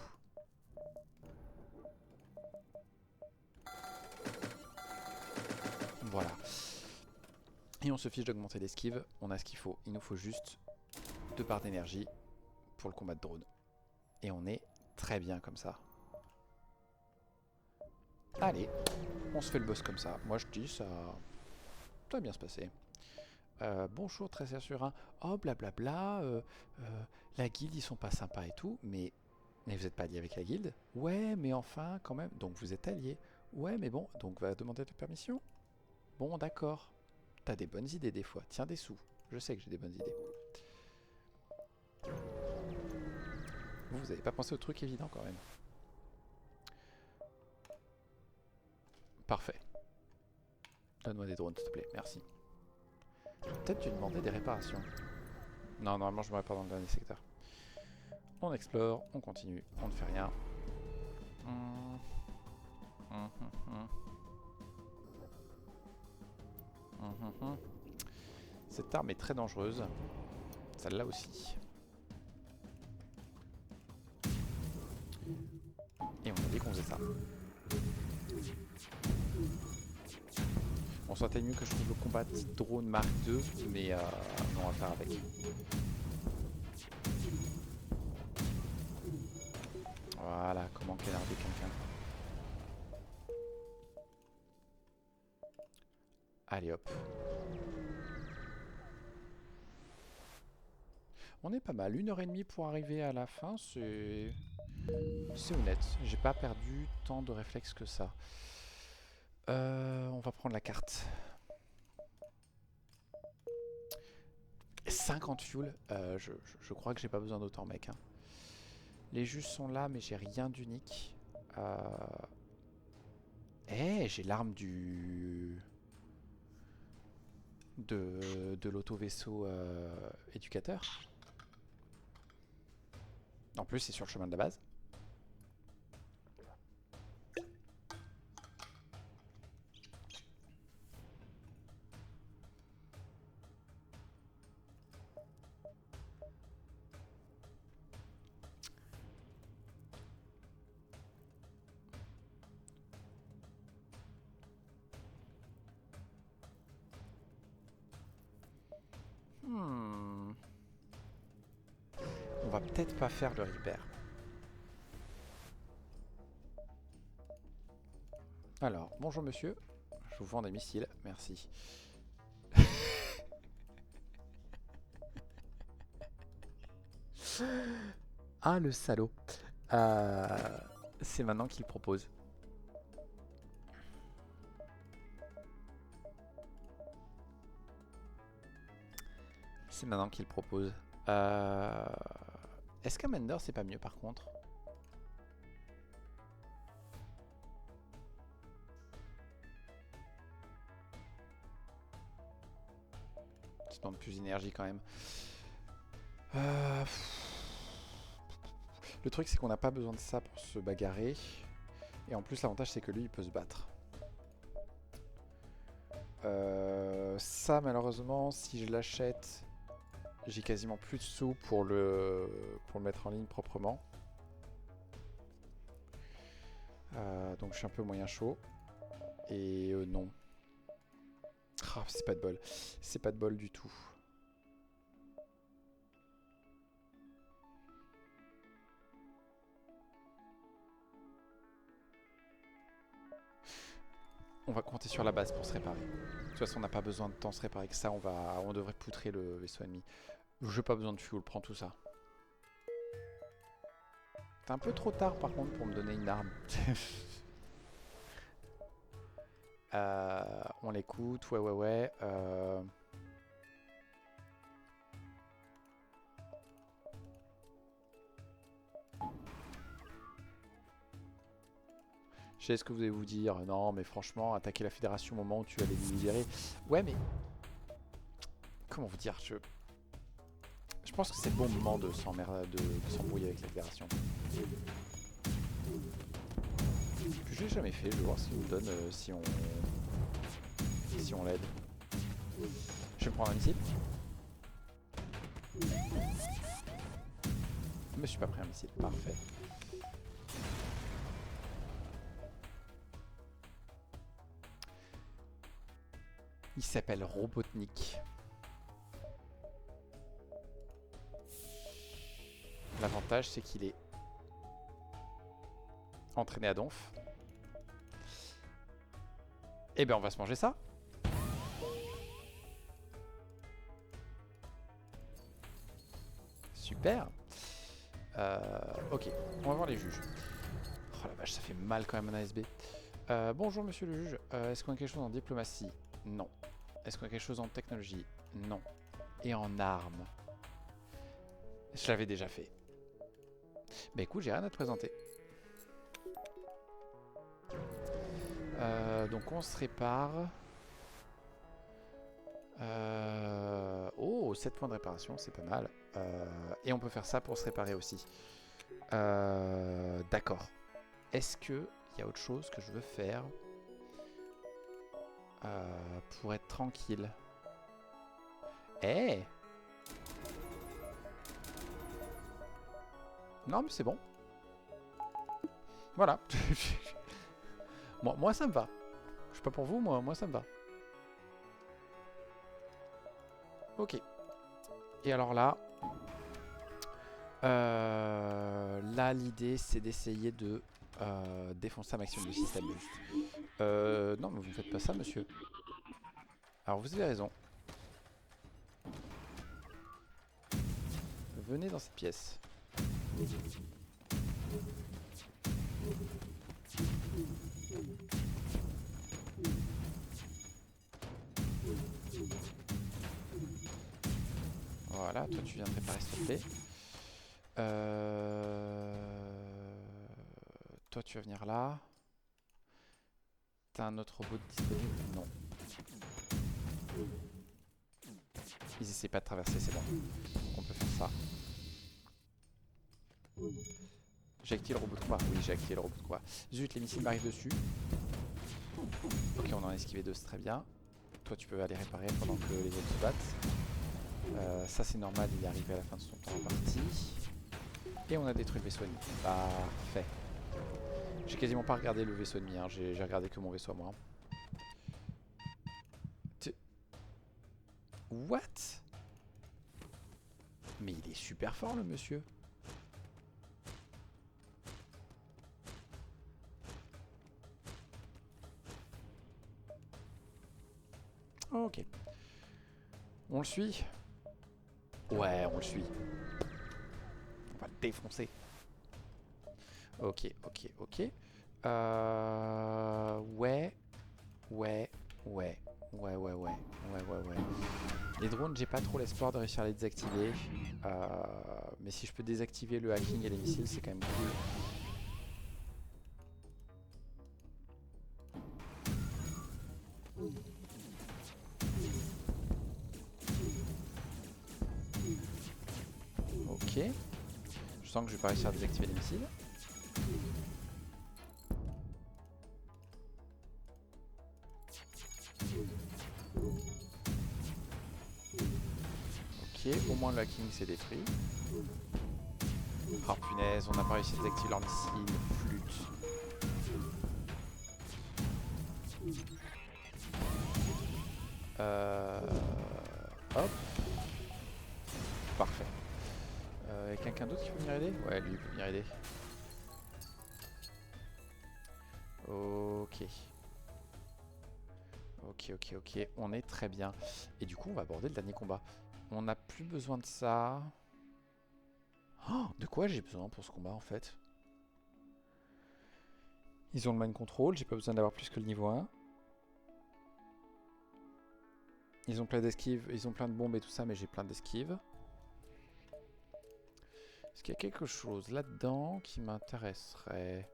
Speaker 1: Voilà. Et on se fiche d'augmenter l'esquive. On a ce qu'il faut. Il nous faut juste 2 barres d'énergie pour le combat de drone. Et on est très bien comme ça. Allez, on se fait le boss comme ça. Moi je dis ça va bien se passer. Bonjour, très sur un. Oh blablabla, la guilde ils sont pas sympas et tout, mais vous n'êtes pas allié avec la guilde? Ouais, mais enfin quand même, donc vous êtes alliés. Ouais, mais bon, donc va demander de permission. Bon, d'accord. T'as des bonnes idées des fois, tiens des sous. Je sais que j'ai des bonnes idées. Vous avez pas pensé au truc évident quand même. Parfait. Donne-moi des drones s'il te plaît, merci. Peut-être tu demandais des réparations. Non, normalement je me répare dans le dernier secteur. On explore, on continue, on ne fait rien. Cette arme est très dangereuse. Celle-là aussi. Et on a dit qu'on faisait ça. On soit mieux que je trouve le combat drone Mark II, mais on va faire avec. Voilà, comment canarder quelqu'un. Allez hop. On est pas mal, 1h30 pour arriver à la fin, c'est honnête. J'ai pas perdu tant de réflexes que ça. On va prendre la carte. 50 fuel, je crois que j'ai pas besoin d'autant mec. Hein. Les jus sont là mais j'ai rien d'unique. J'ai l'arme de l'auto-vaisseau éducateur. En plus c'est sur le chemin de la base. On va peut-être pas faire le repair. Alors, bonjour monsieur. Je vous vends des missiles, merci. Ah, le salaud. Euh, c'est maintenant qu'il propose. C'est maintenant qu'il propose. Est-ce qu'un Mender c'est pas mieux par contre? Ça demande plus d'énergie quand même. Le truc c'est qu'on n'a pas besoin de ça pour se bagarrer. Et en plus l'avantage c'est que lui il peut se battre. Ça malheureusement si je l'achète, j'ai quasiment plus de sous pour le mettre en ligne proprement. Donc je suis un peu moyen chaud. Et non. Ah, c'est pas de bol. C'est pas de bol du tout. On va compter sur la base pour se réparer. De toute façon, on n'a pas besoin de temps se réparer que ça. On devrait poutrer le vaisseau ennemi. J'ai pas besoin de fuel, prends tout ça. T'es un peu trop tard par contre pour me donner une arme. On l'écoute, ouais. Je sais ce que vous allez vous dire. Non, mais franchement, attaquer la fédération au moment où tu allais nous libérer. Ouais, mais... Comment vous dire, je pense que c'est le bon moment de s'embrouiller avec la fédération. Je l'ai jamais fait, je vais voir ce qu'il nous donne si on l'aide. Je vais prendre un missile. Je me suis pas pris un missile, parfait. Il s'appelle Robotnik. L'avantage c'est qu'il est entraîné à donf. Et ben on va se manger ça. Super. Ok, on va voir les juges. Oh la vache, ça fait mal quand même un ASB. Bonjour monsieur le juge, est-ce qu'on a quelque chose en diplomatie? Non. Est-ce qu'on a quelque chose en technologie? Non. Et en armes? Je l'avais déjà fait. Bah écoute, j'ai rien à te présenter. Donc on se répare. Oh, 7 points de réparation, c'est pas mal. Et on peut faire ça pour se réparer aussi. D'accord. Est-ce qu'il y a autre chose que je veux faire pour être tranquille? Eh! Non mais c'est bon. Voilà. moi ça me va. Je sais pas pour vous, moi ça me va. Ok. Et alors là... là l'idée c'est d'essayer de défoncer un maximum de système juste. Non mais vous ne faites pas ça monsieur. Alors vous avez raison. Venez dans cette pièce. Voilà, toi tu viens de préparer s'il te plaît. Toi tu vas venir là. T'as un autre robot disponible? Non. Ils essaient pas de traverser, c'est bon. Donc on peut faire ça. J'ai activé le robot de quoi? Oui, j'ai activé le robot de quoi? Zut, les missiles m'arrivent dessus. Ok, on en a esquivé deux, c'est très bien. Toi tu peux aller réparer pendant que les autres se battent. Ça c'est normal, il est arrivé à la fin de son temps en partie. Et on a détruit le vaisseau ennemi. Parfait. J'ai quasiment pas regardé le vaisseau ennemi, hein. J'ai regardé que mon vaisseau à moi. What? Mais il est super fort le monsieur. Ok. On le suit? Ouais, on le suit. On va le défoncer. Ok. Ouais. Les drones, j'ai pas trop l'espoir de réussir à les désactiver. Mais si je peux désactiver le hacking et les missiles, c'est quand même cool. Ok. Je sens que je vais pas réussir à désactiver les missiles. Ok, au moins le hacking s'est détruit. Oh punaise, on n'a pas réussi à désactiver leur missile. Flûte. Hop. Parfait. Quelqu'un d'autre qui peut venir aider? Ouais, lui il peut venir aider. Ok. Ok. On est très bien. Et du coup, on va aborder le dernier combat. On n'a plus besoin de ça. Oh, de quoi j'ai besoin pour ce combat en fait? Ils ont le mind control, j'ai pas besoin d'avoir plus que le niveau 1. Ils ont plein d'esquives, ils ont plein de bombes et tout ça, mais j'ai plein d'esquives. Est-ce qu'il y a quelque chose là-dedans qui m'intéresserait?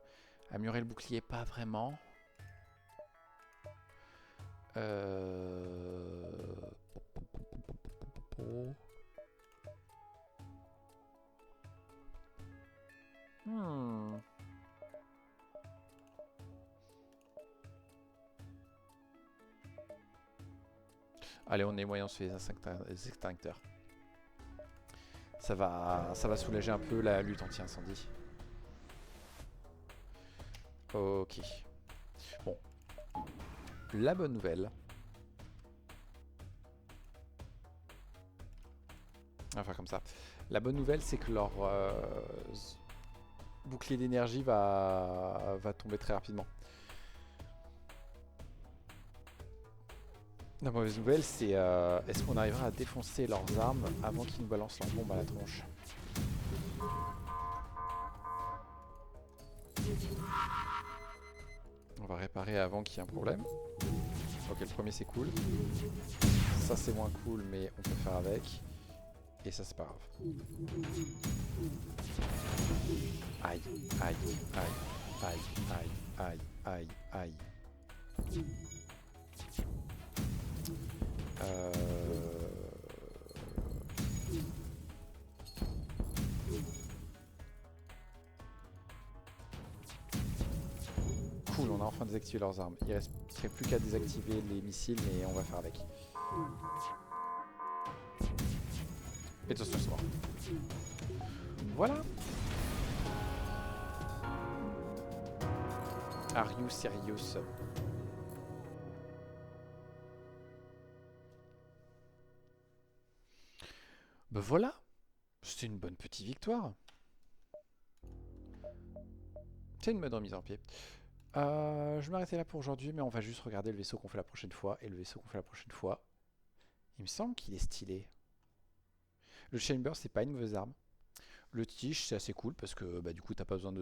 Speaker 1: Améliorer le bouclier, pas vraiment. Allez, on est moyen sur les extincteurs. Ça va soulager un peu la lutte anti-incendie. Ok. Bon. La bonne nouvelle. Enfin comme ça. La bonne nouvelle, c'est que leur bouclier d'énergie va tomber très rapidement. La mauvaise nouvelle, c'est est-ce qu'on arrivera à défoncer leurs armes avant qu'ils nous balancent leur bombe à la tronche? On va réparer avant qu'il y ait un problème. Ok, le premier c'est cool. Ça c'est moins cool, mais on peut faire avec. Et ça c'est pas grave. Aïe. Cool, on a enfin désactivé leurs armes. Il resterait plus qu'à désactiver les missiles, mais on va faire avec. Et tout ce soir. Voilà. Are you serious? Ben voilà. C'était une bonne petite victoire. C'est une bonne remise en pied. Je vais m'arrêter là pour aujourd'hui, mais on va juste regarder le vaisseau qu'on fait la prochaine fois. Et le vaisseau qu'on fait la prochaine fois, il me semble qu'il est stylé. Le Chamber, c'est pas une mauvaise arme. Le Tige, c'est assez cool parce que bah, du coup, t'as pas besoin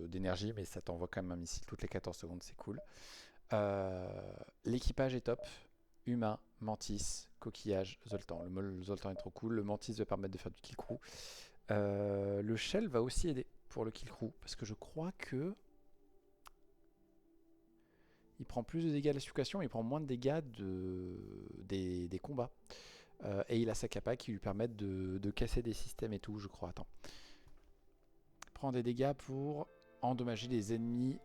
Speaker 1: d'énergie, mais ça t'envoie quand même un missile toutes les 14 secondes, c'est cool. L'équipage est top. Humain, Mantis, coquillage, Zoltan. Le Zoltan est trop cool. Le Mantis va permettre de faire du kill crew. Le Shell va aussi aider pour le kill crew parce que je crois que il prend plus de dégâts à la suffocation, il prend moins de dégâts des combats. Et il a sa capa qui lui permettent de casser des systèmes et tout, je crois. Attends. Il prend des dégâts pour endommager les ennemis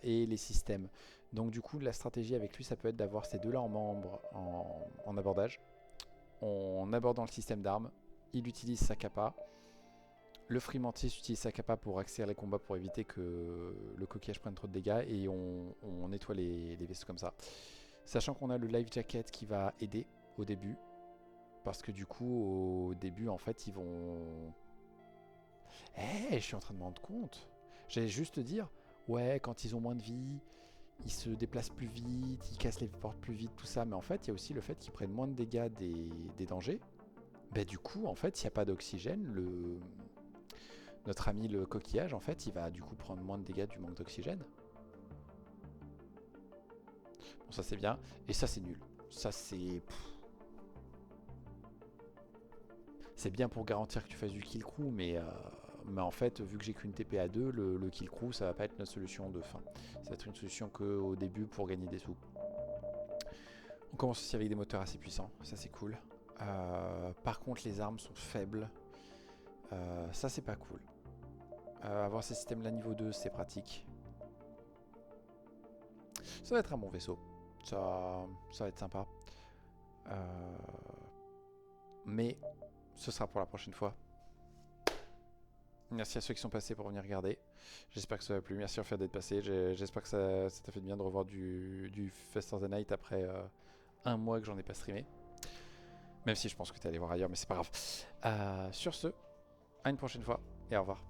Speaker 1: et les systèmes. Donc du coup, la stratégie avec lui, ça peut être d'avoir ces deux-là en membre en abordage. En abordant le système d'armes, il utilise sa capa. Le Free Mantis utilise sa capa pour accélérer les combats pour éviter que le coquillage prenne trop de dégâts et on nettoie les vaisseaux comme ça. Sachant qu'on a le Life Jacket qui va aider au début. Parce que du coup, au début, en fait, ils vont... Je suis en train de me rendre compte. J'allais juste te dire, ouais, quand ils ont moins de vie, ils se déplacent plus vite, ils cassent les portes plus vite, tout ça. Mais en fait, il y a aussi le fait qu'ils prennent moins de dégâts des dangers. Bah, du coup, en fait, s'il n'y a pas d'oxygène, notre ami le coquillage, en fait, il va du coup prendre moins de dégâts du manque d'oxygène. Bon, ça c'est bien. Et ça c'est nul. Ça c'est... C'est bien pour garantir que tu fasses du kill crew, mais en fait, vu que j'ai qu'une TP à 2, le kill crew, ça va pas être notre solution de fin. Ça va être une solution qu'au début pour gagner des sous. On commence aussi avec des moteurs assez puissants, ça c'est cool. Par contre, les armes sont faibles. Ça c'est pas cool. Avoir ces systèmes là niveau 2, c'est pratique. Ça va être un bon vaisseau. Ça va être sympa. Mais ce sera pour la prochaine fois. Merci à ceux qui sont passés pour venir regarder. J'espère que ça vous a plu. Merci en fait d'être passé. J'espère que ça t'a fait du bien de revoir du Faster Than Night après un mois que j'en ai pas streamé. Même si je pense que t'es allé voir ailleurs, mais c'est pas grave. Sur ce, à une prochaine fois et au revoir.